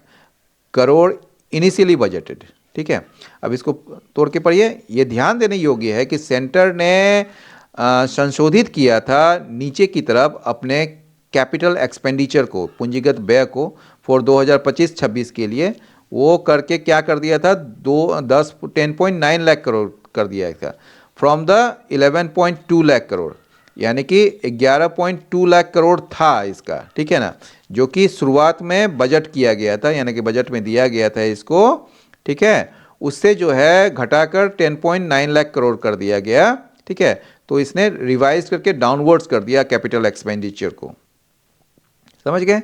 crore initially budgeted. ठीक है, अब इसको तोड़ के पढ़िए। ये ध्यान देने योग्य है कि सेंटर ने संशोधित किया था नीचे की तरफ अपने कैपिटल एक्सपेंडिचर को, पूंजीगत व्यय को, फॉर 2025-26 के लिए वो करके क्या कर दिया था, 10.9 लाख करोड़ कर दिया था, फ्रॉम द 11.2 लाख करोड़, यानी कि 11.2 लाख करोड़ था इसका। ठीक है ना, जो कि शुरुआत में बजट किया गया था, यानी कि बजट में दिया गया था इसको। ठीक है, उससे जो है घटाकर 10.9 लाख करोड़ कर दिया गया। ठीक है, तो इसने रिवाइज करके डाउनवर्ड्स कर दिया कैपिटल एक्सपेंडिचर को। समझ गए?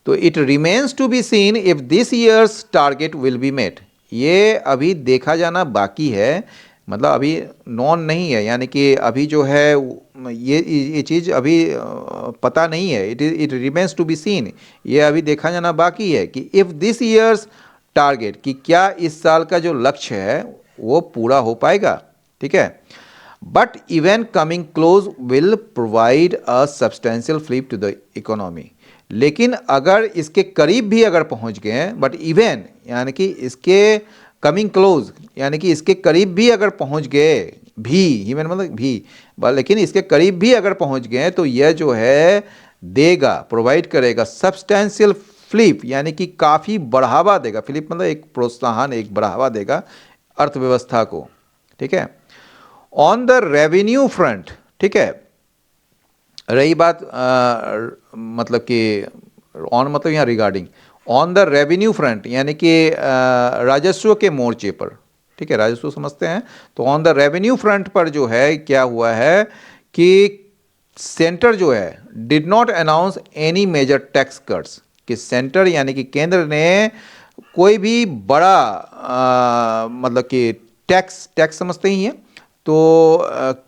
तो it remains to be seen if this year's target will be met. ये अभी देखा जाना बाकी है, मतलब अभी नॉन नहीं है, यानी कि अभी जो है ये चीज़ अभी पता नहीं है। It remains to be seen, ये अभी देखा जाना बाकी है कि इफ दिस ईयर्स टारगेट, कि क्या इस साल का जो लक्ष्य है वो पूरा हो पाएगा। ठीक है, but even coming close will provide a substantial flip to the economy. लेकिन अगर इसके करीब भी अगर पहुंच गए हैं, बट इवन यानी कि इसके कमिंग क्लोज, यानी कि इसके करीब भी अगर पहुंच गए भी, इवन मतलब भी, लेकिन इसके करीब भी अगर पहुंच गए तो यह जो है देगा, प्रोवाइड करेगा सब्सटेंशियल फ्लिप, यानी कि काफ़ी बढ़ावा देगा। फ्लिप मतलब एक प्रोत्साहन, एक बढ़ावा देगा अर्थव्यवस्था को। ठीक है, ऑन द रेवेन्यू फ्रंट। ठीक है, रही बात मतलब कि ऑन मतलब यहाँ regarding, on the revenue front, यानी कि राजस्व के मोर्चे पर। ठीक है, राजस्व समझते हैं, तो ऑन द रेवेन्यू फ्रंट पर जो है क्या हुआ है कि सेंटर जो है did not announce any major tax cuts, कि सेंटर यानी कि केंद्र ने कोई भी बड़ा मतलब कि टैक्स समझते ही हैं, तो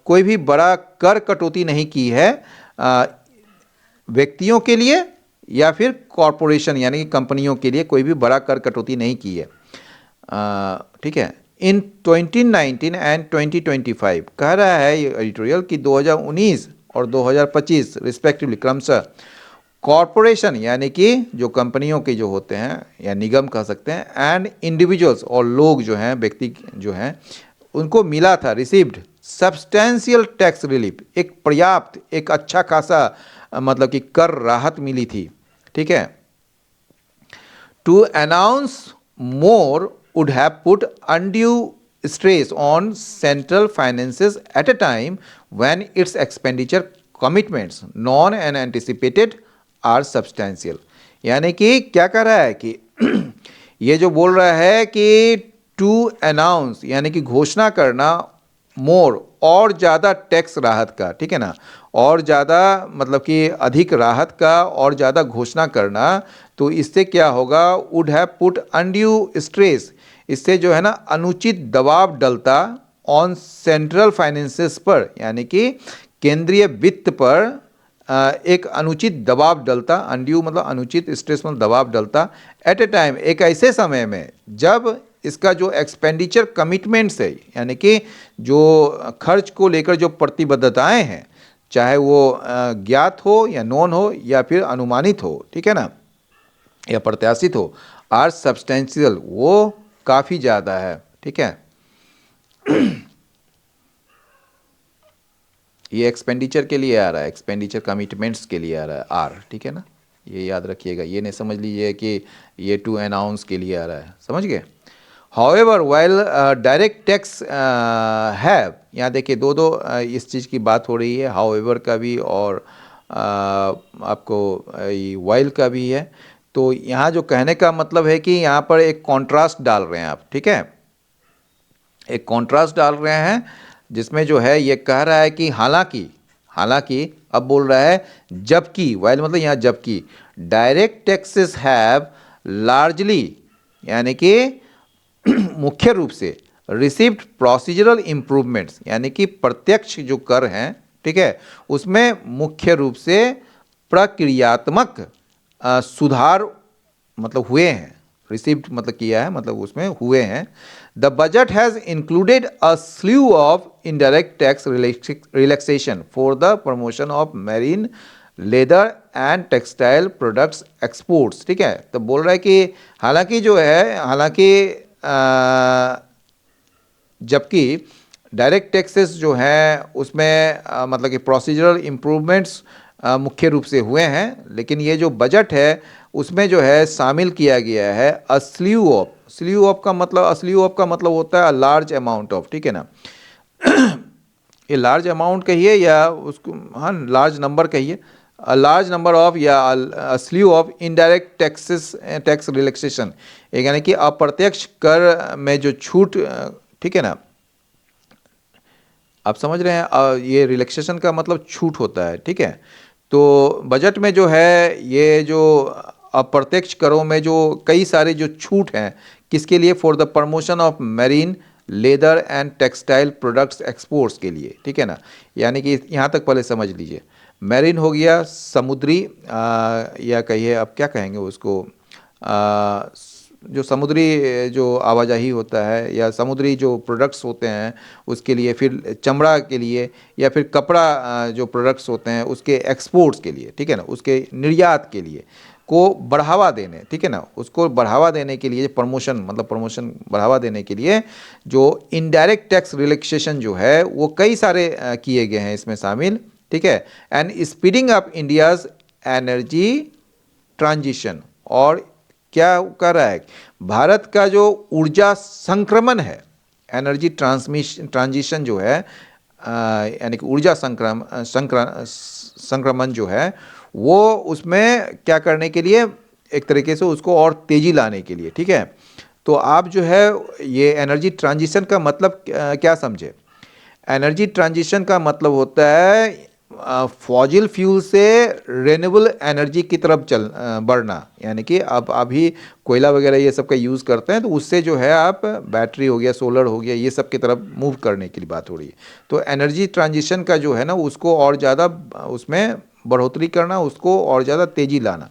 कोई भी बड़ा कर कटौती नहीं की है व्यक्तियों के लिए या फिर कॉरपोरेशन यानी कि कंपनियों के लिए कोई भी बड़ा कर कटौती नहीं की है। ठीक है, इन 2019 एंड 2025 कह रहा है ये एडिटोरियल कि 2019 और 2025 रिस्पेक्टिवली क्रमशः कॉरपोरेशन यानी कि जो कंपनियों के जो होते हैं या निगम कह सकते हैं, एंड इंडिविजुअल्स और लोग जो हैं, व्यक्ति जो हैं, उनको मिला था, रिसीव्ड सब्सटेंशियल टैक्स रिलीफ, एक पर्याप्त, एक अच्छा खासा मतलब कि कर राहत मिली थी, ठीक है। To announce more would have put undue stress on central finances at a time when its expenditure commitments non and anticipated are substantial। यानी कि क्या कर रहा है कि ये जो बोल रहा है कि टू अनाउंस यानी कि घोषणा करना, मोर और ज़्यादा टैक्स राहत का, ठीक है ना, और ज़्यादा मतलब कि अधिक राहत का और ज़्यादा घोषणा करना, तो इससे क्या होगा, would have put undue stress, इससे जो है ना अनुचित दबाव डलता ऑन सेंट्रल फाइनेंसेस पर, यानी कि केंद्रीय वित्त पर एक अनुचित दबाव डलता, अनड्यू मतलब अनुचित, स्ट्रेस मतलब दबाव डलता, एट ए टाइम एक ऐसे समय में जब इसका जो एक्सपेंडिचर कमिटमेंट्स है, यानी कि जो खर्च को लेकर जो प्रतिबद्धताएं हैं, चाहे वो ज्ञात हो या नॉन हो या फिर अनुमानित हो, ठीक है ना, या प्रत्याशित हो, आर सब्सटेंशियल, वो काफ़ी ज़्यादा है, ठीक है। ये एक्सपेंडिचर के लिए आ रहा है, एक्सपेंडिचर कमिटमेंट्स के लिए आ रहा है आर, ठीक है ना, ये याद रखिएगा, ये नहीं समझ लीजिए कि ये टू अनाउंस के लिए आ रहा है, समझ गए। However while direct tax have, यहाँ देखिए दो इस चीज़ की बात हो रही है, हाउएवर का भी और आपको वाइल का भी है। तो यहाँ जो कहने का मतलब है कि यहाँ पर एक कॉन्ट्रास्ट डाल रहे हैं आप, ठीक है, एक कॉन्ट्रास्ट डाल रहे हैं जिसमें जो है ये कह रहा है कि हालांकि अब बोल रहा है जबकि, वाइल मतलब यहाँ जबकि, डायरेक्ट टैक्सेस हैव लार्जली, यानी कि मुख्य रूप से, रिसीव्ड प्रोसीजरल इम्प्रूवमेंट्स, यानी कि प्रत्यक्ष जो कर हैं, ठीक है, उसमें मुख्य रूप से प्रक्रियात्मक सुधार मतलब हुए हैं, रिसीव्ड मतलब किया है, मतलब उसमें हुए हैं। The budget has included a sleeve of indirect tax relaxation for the promotion of marine, leather and textile products exports, ठीक है। तो बोल रहा है कि हालांकि जो है, हालांकि जबकि डायरेक्ट टैक्सेस जो हैं उसमें मतलब कि प्रोसीजरल इम्प्रूवमेंट्स मुख्य रूप से हुए हैं, लेकिन ये जो बजट है उसमें जो है शामिल किया गया है अ स्लीव ऑफ, स्लीव ऑफ का मतलब होता है लार्ज अमाउंट ऑफ, ठीक है ना, ये लार्ज अमाउंट कहिए या उसको, हाँ लार्ज नंबर कहिए, लार्ज नंबर ऑफ या sleeve of indirect tax relaxation, यानी कि अप्रत्यक्ष कर में जो छूट, ठीक है ना, आप समझ रहे हैं, ये रिलैक्सेशन का मतलब छूट होता है, ठीक है। तो बजट में जो है ये जो अप्रत्यक्ष करों में जो कई सारे जो छूट हैं, किसके लिए, for the promotion of marine, leather and textile products exports के लिए, ठीक है ना। यानी कि यहाँ तक पहले समझ लीजिए, मैरीन हो गया समुद्री, या कहिए आप क्या कहेंगे उसको, जो समुद्री जो आवाजाही होता है या समुद्री जो प्रोडक्ट्स होते हैं उसके लिए, फिर चमड़ा के लिए, या फिर कपड़ा जो प्रोडक्ट्स होते हैं उसके एक्सपोर्ट्स के लिए, ठीक है ना, उसके निर्यात के लिए को बढ़ावा देने, ठीक है ना, उसको बढ़ावा देने के लिए, प्रमोशन मतलब प्रमोशन बढ़ावा देने के लिए जो इनडायरेक्ट टैक्स रिलैक्सेशन जो है वो कई सारे किए गए हैं इसमें शामिल, ठीक है। And speeding up India's energy transition, और क्या कर रहा है, भारत का जो ऊर्जा संक्रमण है, एनर्जी ट्रांजिशन जो है, यानी कि ऊर्जा संक्रमण जो है वो उसमें क्या करने के लिए, एक तरीके से उसको और तेज़ी लाने के लिए, ठीक है। तो आप जो है ये एनर्जी ट्रांजिशन का मतलब क्या समझे, एनर्जी ट्रांजिशन का मतलब होता है फॉजिल फ्यूल से रेन्यूएबल एनर्जी की तरफ बढ़ना, यानी कि आप अभी कोयला वगैरह ये सब का यूज़ करते हैं, तो उससे जो है आप बैटरी हो गया, सोलर हो गया, ये सब की तरफ मूव करने के लिए बात हो रही है। तो एनर्जी ट्रांजिशन का जो है ना उसको और ज़्यादा उसमें बढ़ोतरी करना, उसको और ज़्यादा तेज़ी लाना।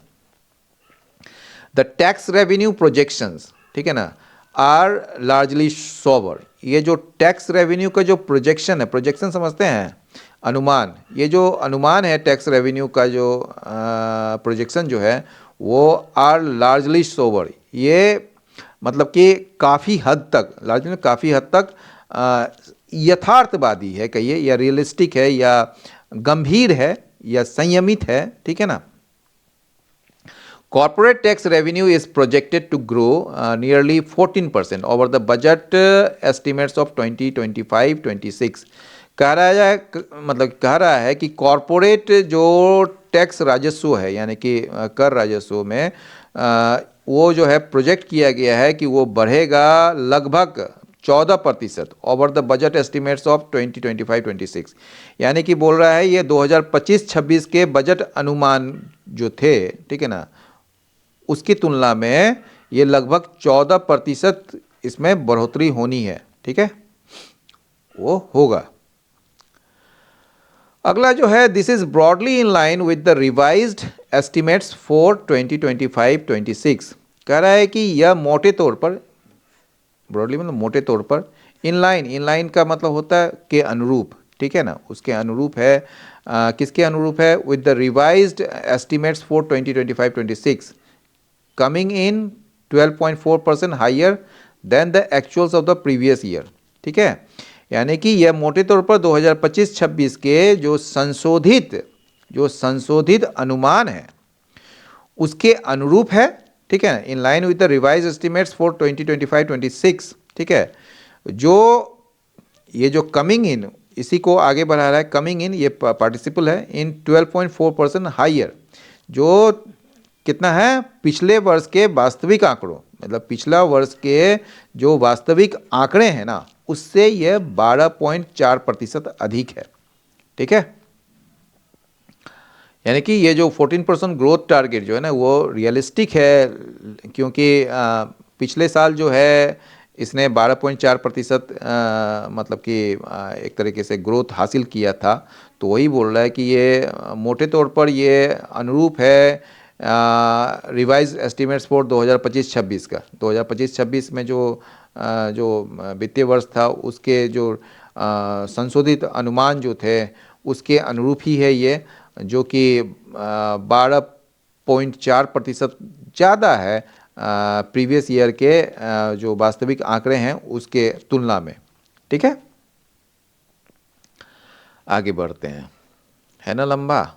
द टैक्स रेवेन्यू प्रोजेक्शंस, ठीक है ना, आर लार्जली सोबर, ये जो टैक्स रेवेन्यू का जो प्रोजेक्शन है, प्रोजेक्शन समझते हैं, अनुमान, ये जो अनुमान है टैक्स रेवेन्यू का जो प्रोजेक्शन जो है वो आर लार्जली सोबर, ये मतलब कि काफ़ी हद तक, लार्जली काफ़ी हद तक यथार्थवादी है कहिए, या रियलिस्टिक है, या गंभीर है, या संयमित है, ठीक है ना। Corporate tax revenue is projected to grow nearly 14% over the budget estimates of 2025-26। कह रहा है कि कॉरपोरेट जो टैक्स राजस्व है यानी कि कर राजस्व में वो जो है प्रोजेक्ट किया गया है कि वो बढ़ेगा लगभग 14% over the budget estimates of 2025-26। यानी कि बोल रहा है ये 2025-26 के बजट अनुमान जो थे, ठीक है ना, उसकी तुलना में ये लगभग 14% इसमें बढ़ोतरी होनी है, ठीक है, वो होगा। अगला जो है, this is broadly in line with the revised estimates for 2025-26। कह रहा है कि यह मोटे तौर पर, ब्रॉडली मतलब मोटे तौर पर, इन लाइन का मतलब होता है के अनुरूप, ठीक है ना, उसके अनुरूप है। किसके अनुरूप है? With the revised estimates for 2025-26 coming in 12.4% higher than the actuals of the previous year, ठीक है। यानी कि यह मोटे तौर पर 2025-26 के जो संशोधित अनुमान है उसके अनुरूप है, ठीक है, in line with the revise estimates for 2025-26, ठीक है। ये जो कमिंग इन, इसी को आगे बढ़ा रहा है, कमिंग इन ये पार्टिसिपल है, इन 12.4% हाइयर, जो कितना है? पिछले वर्ष के वास्तविक आंकड़ों, मतलब पिछला वर्ष के जो वास्तविक आंकड़े हैं ना, उससे यह 12.4% अधिक है, ठीक है। यानी कि ये जो 14% ग्रोथ टारगेट जो है ना वो रियलिस्टिक है, क्योंकि पिछले साल जो है इसने 12.4% मतलब कि एक तरीके से ग्रोथ हासिल किया था। तो वही बोल रहा है कि ये मोटे तौर पर ये अनुरूप है रिवाइज एस्टिमेट्स फॉर 2025-26 का। 2025-26 में जो वित्तीय वर्ष था उसके जो संशोधित अनुमान जो थे उसके अनुरूप ही है ये, जो कि 12.4% ज़्यादा है प्रीवियस ईयर के जो वास्तविक आंकड़े हैं उसके तुलना में, ठीक है। आगे बढ़ते हैं, है ना लंबा।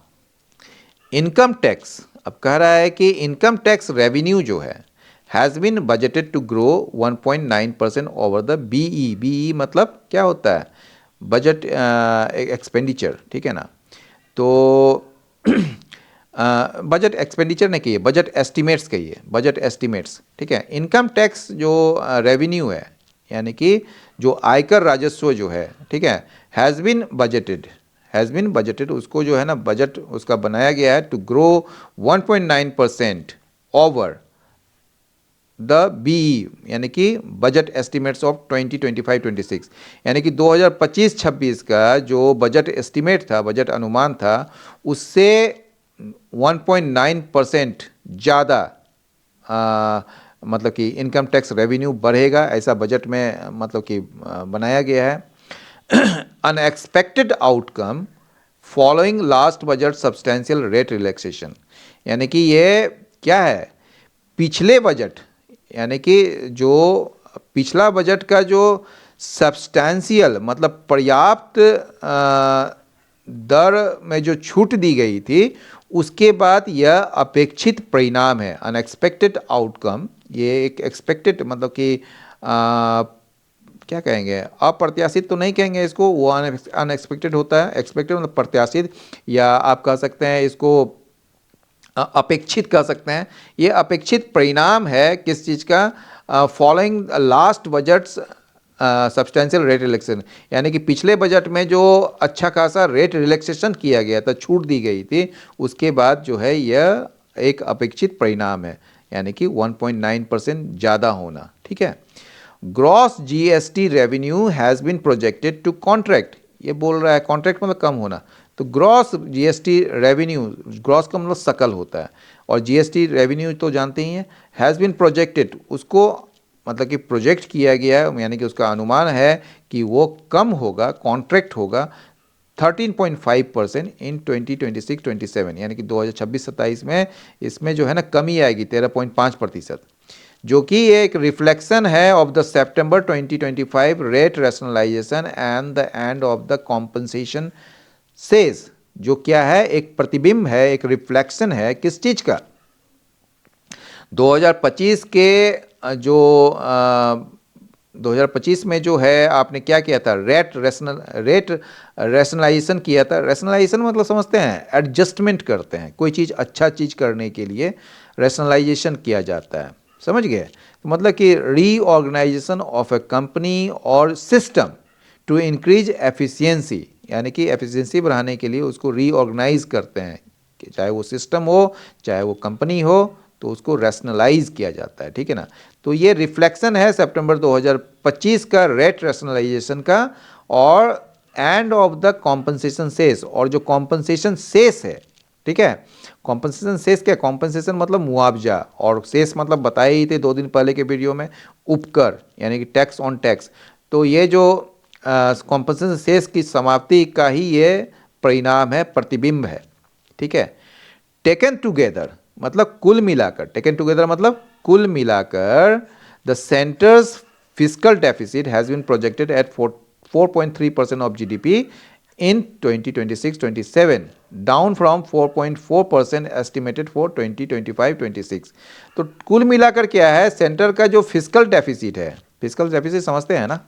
इनकम टैक्स, अब कह रहा है कि इनकम टैक्स रेवेन्यू जो है has been budgeted to grow 1.9% over the BE. BE मतलब क्या होता है? बजट एक्सपेंडिचर, ठीक है ना। तो बजट एक्सपेंडिचर ने कहिए, बजट एस्टिमेट्स कहिए, बजट एस्टिमेट्स, ठीक है। इनकम टैक्स जो रेवेन्यू है यानी कि जो आयकर राजस्व जो है, ठीक है, हैज़ बीन बजटेड, उसको जो है ना बजट उसका बनाया गया है to grow 1.9% over the BE, यानी कि बजट एस्टिमेट्स ऑफ 2025-26। यानी कि 2025-26 का जो बजट एस्टिमेट था, बजट अनुमान था, उससे 1.9% ज़्यादा मतलब कि इनकम टैक्स रेवेन्यू बढ़ेगा, ऐसा बजट में मतलब कि बनाया गया है। Unexpected outcome following last budget substantial rate relaxation, यानी कि ये क्या है? पिछले बजट यानी कि जो पिछला बजट का जो सब्सटेंशियल मतलब पर्याप्त दर में जो छूट दी गई थी उसके बाद यह अपेक्षित परिणाम है। अनएक्सपेक्टेड आउटकम, ये एक एक्सपेक्टेड मतलब कि क्या कहेंगे, अप्रत्याशित तो नहीं कहेंगे इसको, वो अनएक्सपेक्टेड होता है। एक्सपेक्टेड मतलब प्रत्याशित, या आप कह सकते हैं इसको अपेक्षित कह सकते हैं। ये अपेक्षित परिणाम है किस चीज़ का? Following last budgets substantial rate relaxation, यानी कि पिछले बजट में जो अच्छा खासा रेट रिलैक्सेशन किया गया था, छूट दी गई थी, उसके बाद जो है यह एक अपेक्षित परिणाम है, यानी कि 1.9% ज़्यादा होना, ठीक है। Gross GST revenue has been projected to contract, ये बोल रहा है कॉन्ट्रैक्ट मतलब कम होना। तो ग्रॉस जीएसटी रेवेन्यू, ग्रॉस का मतलब सकल होता है, और जीएसटी रेवेन्यू तो जानते ही हैं। हैज़ बीन प्रोजेक्टेड, उसको मतलब कि प्रोजेक्ट किया गया है, यानी कि उसका अनुमान है कि वो कम होगा, कॉन्ट्रैक्ट होगा 13.5% इन 2026-27, यानी कि 2026-27 में इसमें जो है ना कमी आएगी 13.5%, जो कि एक रिफ्लेक्शन है of the September 2025 rate rationalisation and the end of the compensation cess जो क्या है, एक प्रतिबिंब है, एक रिफ्लेक्शन है किस चीज का, 2025 के जो 2025 में जो है आपने क्या किया था, रेट रैशनलाइजेशन किया था। रैशनलाइजेशन मतलब समझते हैं, एडजस्टमेंट करते हैं, कोई चीज़ अच्छा चीज़ करने के लिए रैशनलाइजेशन किया जाता है, समझ गए। तो मतलब कि रीऑर्गेनाइजेशन ऑफ ए कंपनी और सिस्टम टू इंक्रीज एफिशिएंसी, यानी कि एफिशिएंसी बढ़ाने के लिए उसको रीऑर्गेनाइज करते हैं, कि चाहे वो सिस्टम हो चाहे वो कंपनी हो, तो उसको रैशनलाइज किया जाता है, ठीक है ना। तो ये रिफ्लेक्शन है सितंबर 2025 का रेट रैशनलाइजेशन का, और end of the compensation cess, और जो कॉम्पनसेशन सेस है, ठीक है। कॉम्पनसेशन सेस क्या, कॉम्पनसेशन मतलब मुआवजा, और सेस मतलब बताए ही थे 2 दिन पहले के वीडियो में, उपकर, यानी कि टैक्स ऑन टैक्स। तो ये जो कॉम्पनसेशन सेस की समाप्ति का ही ये परिणाम है, प्रतिबिंब है, ठीक है। टेकन टुगेदर मतलब कुल मिलाकर, टेकन टुगेदर मतलब कुल मिलाकर, the centre's fiscal deficit has been projected at 4.3% of GDP in 2026-27, down from 4.4% estimated for 2025-26। तो कुल मिलाकर क्या है, सेंटर का जो फिस्कल डेफिसिट है, फिस्कल डेफिसिट समझते हैं ना,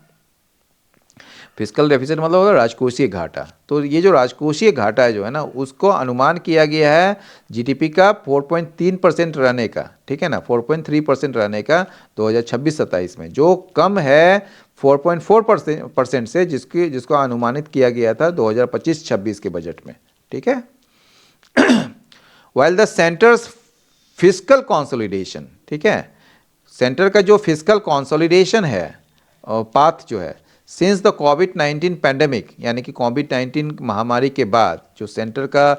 फिस्कल डेफिसिट मतलब होगा राजकोषीय घाटा। तो ये जो राजकोषीय घाटा है जो है ना, उसको अनुमान किया गया है जीडीपी का 4.3% रहने का, ठीक है ना, 4.3% रहने का 2026-27 में, जो कम है 4.4% से, जिसको अनुमानित किया गया था 2025-26 के बजट में, ठीक है। While the centre's fiscal consolidation, ठीक है, सेंटर का जो फिस्कल कंसोलिडेशन है पाथ जो है, सिंस द कोविड-19 पैंडेमिक, यानी कि कोविड-19 महामारी के बाद जो सेंटर का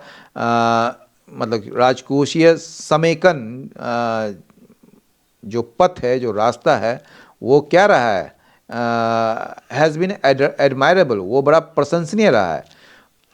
मतलब राजकोषीय समेकन जो पथ है, जो रास्ता है, वो क्या रहा है, हैज़ बीन एडमायरेबल, वो बड़ा प्रशंसनीय रहा है।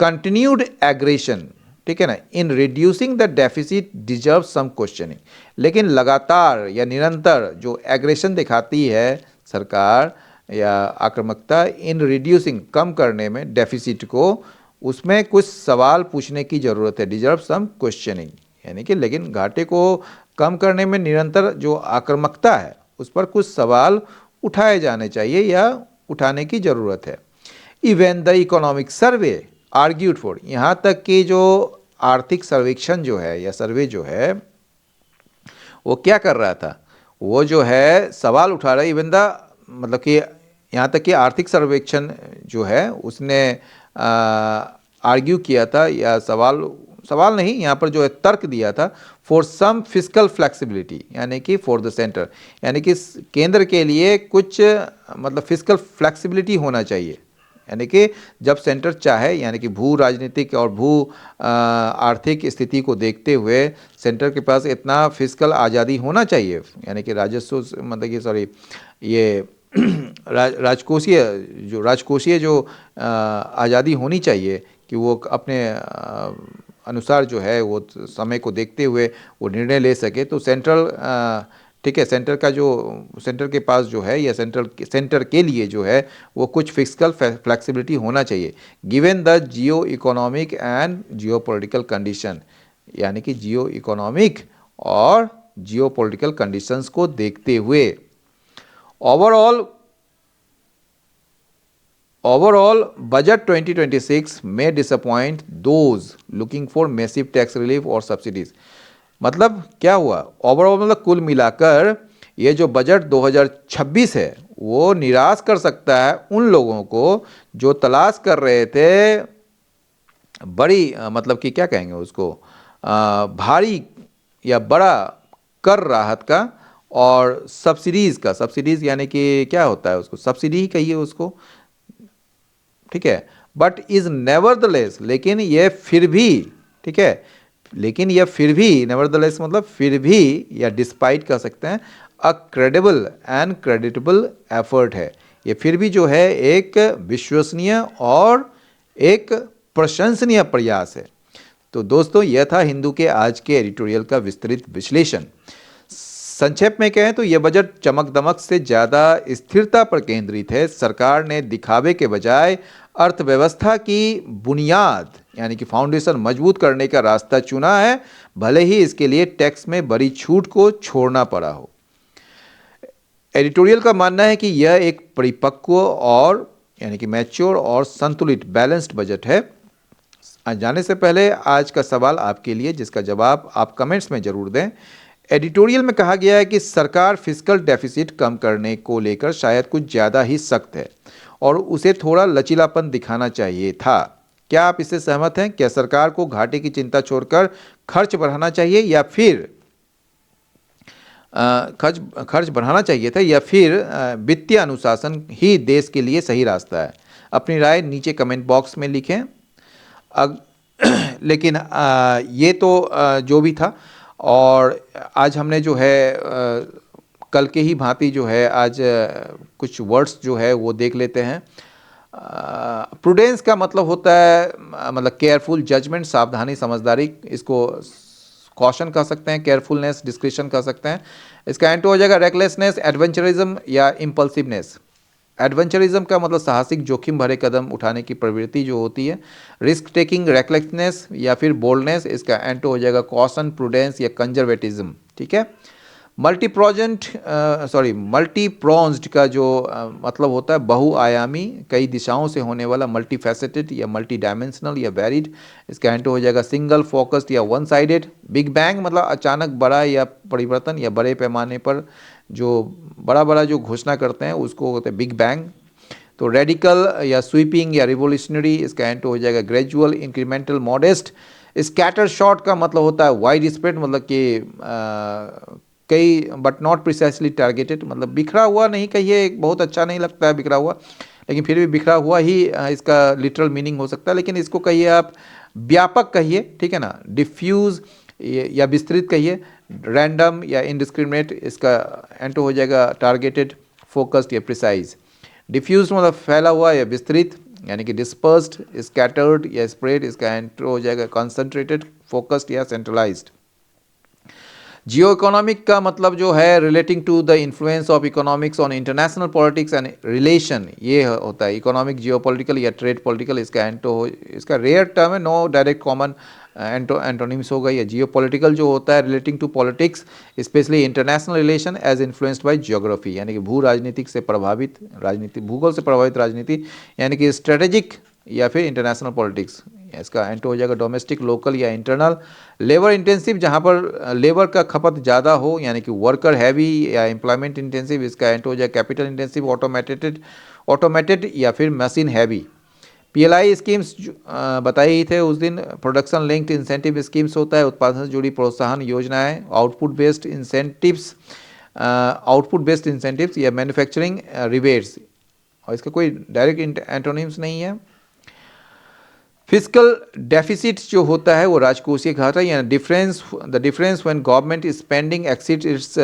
कंटिन्यूड एग्रेशन, ठीक है ना, in reducing the deficit deserve some questioning, लेकिन लगातार या निरंतर जो एग्रेशन दिखाती है सरकार या आक्रामकता इन रिड्यूसिंग, कम करने में डेफिसिट को, उसमें कुछ सवाल पूछने की ज़रूरत है, डिजर्व सम क्वेश्चनिंग, यानी कि लेकिन घाटे को कम करने में निरंतर जो आक्रामकता है उस पर कुछ सवाल उठाए जाने चाहिए या उठाने की ज़रूरत है। Even the economic survey argued for, यहाँ तक कि जो आर्थिक सर्वेक्षण जो है या सर्वे जो है, वो क्या कर रहा था, वो जो है सवाल उठा रहा है। इवन द मतलब कि यहाँ तक कि आर्थिक सर्वेक्षण जो है उसने आर्ग्यू किया था, या सवाल नहीं, यहाँ पर जो है तर्क दिया था, फॉर सम फिस्कल फ्लेक्सिबिलिटी, यानी कि फॉर द सेंटर, यानी कि केंद्र के लिए कुछ मतलब फिस्कल फ्लेक्सिबिलिटी होना चाहिए, यानी कि जब सेंटर चाहे, यानी कि भू राजनीतिक और भू आर्थिक स्थिति को देखते हुए सेंटर के पास इतना फिस्कल आज़ादी होना चाहिए, यानी कि राजस्व मतलब कि सॉरी ये राजकोषीय जो आज़ादी होनी चाहिए कि वो अपने अनुसार जो है वो समय को देखते हुए वो निर्णय ले सके। तो सेंट्रल ठीक है, सेंटर के पास जो है या सेंटर के लिए जो है वो कुछ फिस्कल फ्लेक्सिबिलिटी होना चाहिए, given the Jio economic and Jio political condition, यानी कि जियो इकोनॉमिक और जियो पॉलिटिकल कंडीशंस को देखते हुए। Overall, budget 2026 may disappoint those looking for massive tax relief or subsidies। मतलब क्या हुआ, ओवरऑल मतलब कुल मिलाकर ये जो बजट 2026 है वो निराश कर सकता है उन लोगों को जो तलाश कर रहे थे बड़ी मतलब कि क्या कहेंगे उसको, भारी या बड़ा कर राहत का और सब्सिडीज़ का। सब्सिडीज़ यानी कि क्या होता है, उसको सब्सिडी ही कहिए उसको, ठीक है। बट इज नेवरदलेस, लेकिन ये फिर भी, ठीक है, लेकिन यह फिर भी, नेवरदलेस मतलब फिर भी या डिस्पाइट कह सकते हैं, a credible and creditable effort है। ये फिर भी जो है एक विश्वसनीय और एक प्रशंसनीय प्रयास है। तो दोस्तों यह था हिंदू के आज के एडिटोरियल का विस्तृत विश्लेषण। संक्षेप में कहें तो यह बजट चमक दमक से ज़्यादा स्थिरता पर केंद्रित है। सरकार ने दिखावे के बजाय अर्थव्यवस्था की बुनियाद यानी कि फाउंडेशन मजबूत करने का रास्ता चुना है, भले ही इसके लिए टैक्स में बड़ी छूट को छोड़ना पड़ा हो। एडिटोरियल का मानना है कि यह एक परिपक्व और यानी कि मैच्योर और संतुलित बैलेंस्ड बजट है। जाने से पहले आज का सवाल आपके लिए, जिसका जवाब आप कमेंट्स में जरूर दें। एडिटोरियल में कहा गया है कि सरकार फिस्कल डेफिसिट कम करने को लेकर शायद कुछ ज़्यादा ही सख्त है और उसे थोड़ा लचीलापन दिखाना चाहिए था। क्या आप इससे सहमत हैं? क्या सरकार को घाटे की चिंता छोड़कर खर्च बढ़ाना चाहिए या फिर खर्च बढ़ाना चाहिए था, या फिर वित्तीय अनुशासन ही देश के लिए सही रास्ता है? अपनी राय नीचे कमेंट बॉक्स में लिखें। लेकिन ये तो जो भी था, और आज हमने जो है कल के ही भांति जो है आज कुछ वर्ड्स जो है वो देख लेते हैं। प्रूडेंस का मतलब होता है मतलब केयरफुल, जजमेंट सावधानी समझदारी, इसको कॉशन कह सकते हैं, केयरफुलनेस डिस्क्रिशन कह सकते हैं। इसका एंटो हो जाएगा रेकलेसनेस, एडवेंचरिज्म या इम्पल्सिवनेस। एडवेंचरिज्म का मतलब साहसिक जोखिम भरे कदम उठाने की प्रवृत्ति जो होती है। रिस्क टेकिंग, रेकलेसनेस या फिर बोल्डनेस, इसका एंटो हो जाएगा कॉशन, प्रूडेंस या कंजर्वेटिज्म। ठीक है। मल्टीप्रोन्स्ड का जो मतलब होता है बहुआयामी, कई दिशाओं से होने वाला, मल्टीफैसेटेड या मल्टी डायमेंशनल या वेरिड, इसका एंटो हो जाएगा सिंगल फोकस्ड या वन साइडेड। बिग बैंग मतलब अचानक बड़ा या परिवर्तन या बड़े पैमाने पर जो बड़ा जो घोषणा करते हैं उसको होते हैं बिग बैंग। तो रेडिकल या स्वीपिंग या रिवोल्यूशनरी, इसका एंटो हो जाएगा gradual, incremental, modest. Scatter shot का मतलब होता है वाइड स्प्रेड, मतलब कि कई बट नॉट प्रिसाइसली टारगेटेड, मतलब बिखरा हुआ नहीं कहिए, एक बहुत अच्छा नहीं लगता है बिखरा हुआ, लेकिन फिर भी बिखरा हुआ ही इसका लिटरल मीनिंग हो सकता है, लेकिन इसको कहिए आप व्यापक कहिए, ठीक है ना। डिफ्यूज या विस्तृत कहिए। रैंडम या इनडिस्क्रिमिनेट, इसका एंटो हो जाएगा टारगेटेड, फोकस्ड या प्रिसाइज। डिफ्यूज मतलब फैला हुआ या विस्तृत, यानी कि डिस्पर्स्ड, स्कैटर्ड या स्प्रेड, इसका एंटो हो जाएगा कॉन्सेंट्रेटेड, फोकस्ड या सेंट्रलाइज्ड। जियो इकोनॉमिक का मतलब जो है relating to the influence of economics on international politics and relation, ये होता है इकोनॉमिक, जियो पॉलिटिकल या ट्रेड पॉलिटिकल, इसका एंटो, इसका रेयर टर्म है, नो डायरेक्ट कॉमन एंटोनिम्स होगा। या जियो पॉलिटिकल जो होता है relating to politics specially international relation as influenced by geography, यानी कि भू राजनीतिक से प्रभावित राजनीति, भूगोल से प्रभावित राजनीति, यानी कि स्ट्रेटेजिक या फिर इंटरनेशनल पॉलिटिक्स। इसका एंटो हो जाएगा डोमेस्टिक, लोकल या इंटरनल। लेबर इंटेंसिव, जहाँ पर लेबर का खपत ज़्यादा हो, यानी कि वर्कर हैवी या एम्प्लॉयमेंट इंटेंसिव, इसका एंटो हो जाएगा कैपिटल इंटेंसिव, ऑटोमेटेड या फिर मशीन हैवी। पीएलआई स्कीम्स बताए ही थे उस दिन, प्रोडक्शन लिंक्ड इंसेंटिव स्कीम्स होता है, उत्पादन से जुड़ी प्रोत्साहन योजनाएं। आउटपुट बेस्ड इंसेंटिव्स या मैन्युफैक्चरिंग रिबेट्स, और इसका कोई डायरेक्ट एंटोनिम्स नहीं है। फिस्कल डेफिसिट जो होता है वो राजकोषीय घाटा, यानी the difference when government spending exceeds its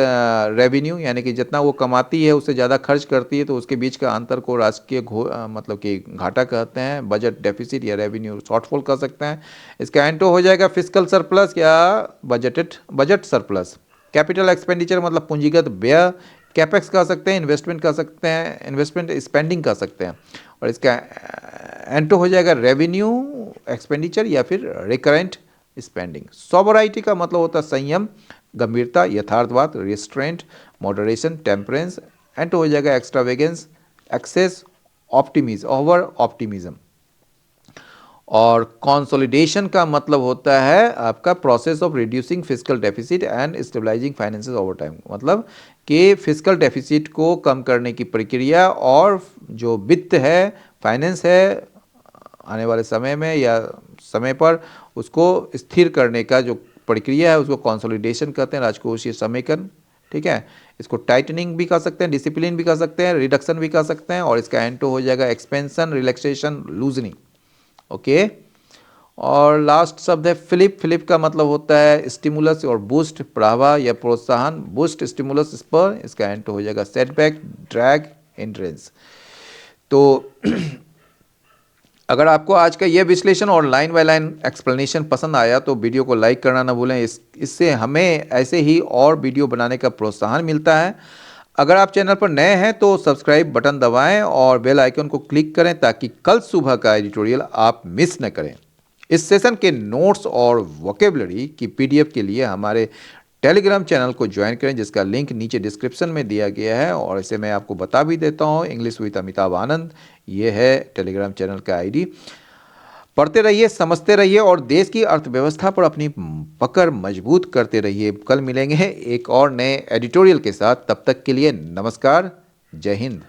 revenue, यानी कि जितना वो कमाती है उससे ज़्यादा खर्च करती है तो उसके बीच का अंतर को राजकीय मतलब कि घाटा कहते हैं। बजट डेफिसिट या रेवेन्यू शॉर्टफॉल कह सकते हैं। इसका एंटो हो जाएगा फिस्कल सरप्लस या बजट सरप्लस। कैपिटल एक्सपेंडिचर मतलब पूंजीगत व्यय, कैपेक्स कह सकते हैं, इन्वेस्टमेंट कह सकते हैं, इन्वेस्टमेंट स्पेंडिंग कह सकते हैं। और इसका एंटो हो जाएगा रेवेन्यू एक्सपेंडिचर या फिर रिकरेंट स्पेंडिंग। सोबराइटी का मतलब होता है संयम, गंभीरता, यथार्थवाद, रिस्ट्रेंट, मॉडरेशन, टेम्परेंस। एंटो हो जाएगा एक्स्ट्रावेगेंस, एक्सेस, ओवर ऑप्टिमिज्म। और कंसोलिडेशन का मतलब होता है आपका process of reducing fiscal deficit and stabilising finances over time, मतलब कि फिस्कल डेफिसिट को कम करने की प्रक्रिया और जो वित्त है, फाइनेंस है, आने वाले समय में या समय पर उसको स्थिर करने का जो प्रक्रिया है उसको कंसोलिडेशन कहते हैं, राजकोषीय समेकन। ठीक है, इसको टाइटनिंग भी कह सकते हैं, डिसिप्लिन भी कह सकते हैं, रिडक्शन भी कह सकते हैं। और इसका एंटो हो जाएगा एक्सपेंशन, रिलैक्सेशन, लूजनिंग। ओके। और लास्ट शब्द है फिलिप का मतलब होता है स्टिमुलस और बूस्ट, बढ़ावा या प्रोत्साहन। बूस्ट, स्टिमुलस, स्पर, इसका एंटो हो जाएगा सेटबैक, ड्रैग, हिंड्रेंस। तो अगर आपको आज का यह विश्लेषण और लाइन बाय लाइन एक्सप्लेनेशन पसंद आया तो वीडियो को लाइक करना ना भूलें। इससे हमें ऐसे ही और वीडियो बनाने का प्रोत्साहन मिलता है। अगर आप चैनल पर नए हैं तो सब्सक्राइब बटन दबाएं और बेल आइकन को क्लिक करें ताकि कल सुबह का एडिटोरियल आप मिस न करें। इस सेशन के नोट्स और वोकेबलरी की पीडीएफ के लिए हमारे टेलीग्राम चैनल को ज्वाइन करें, जिसका लिंक नीचे डिस्क्रिप्शन में दिया गया है। और इसे मैं आपको बता भी देता हूँ, इंग्लिश विद अमिताभ आनंद, ये है टेलीग्राम चैनल का आईडी। पढ़ते रहिए, समझते रहिए और देश की अर्थव्यवस्था पर अपनी पकड़ मजबूत करते रहिए। कल मिलेंगे एक और नए एडिटोरियल के साथ, तब तक के लिए नमस्कार, जय हिंद।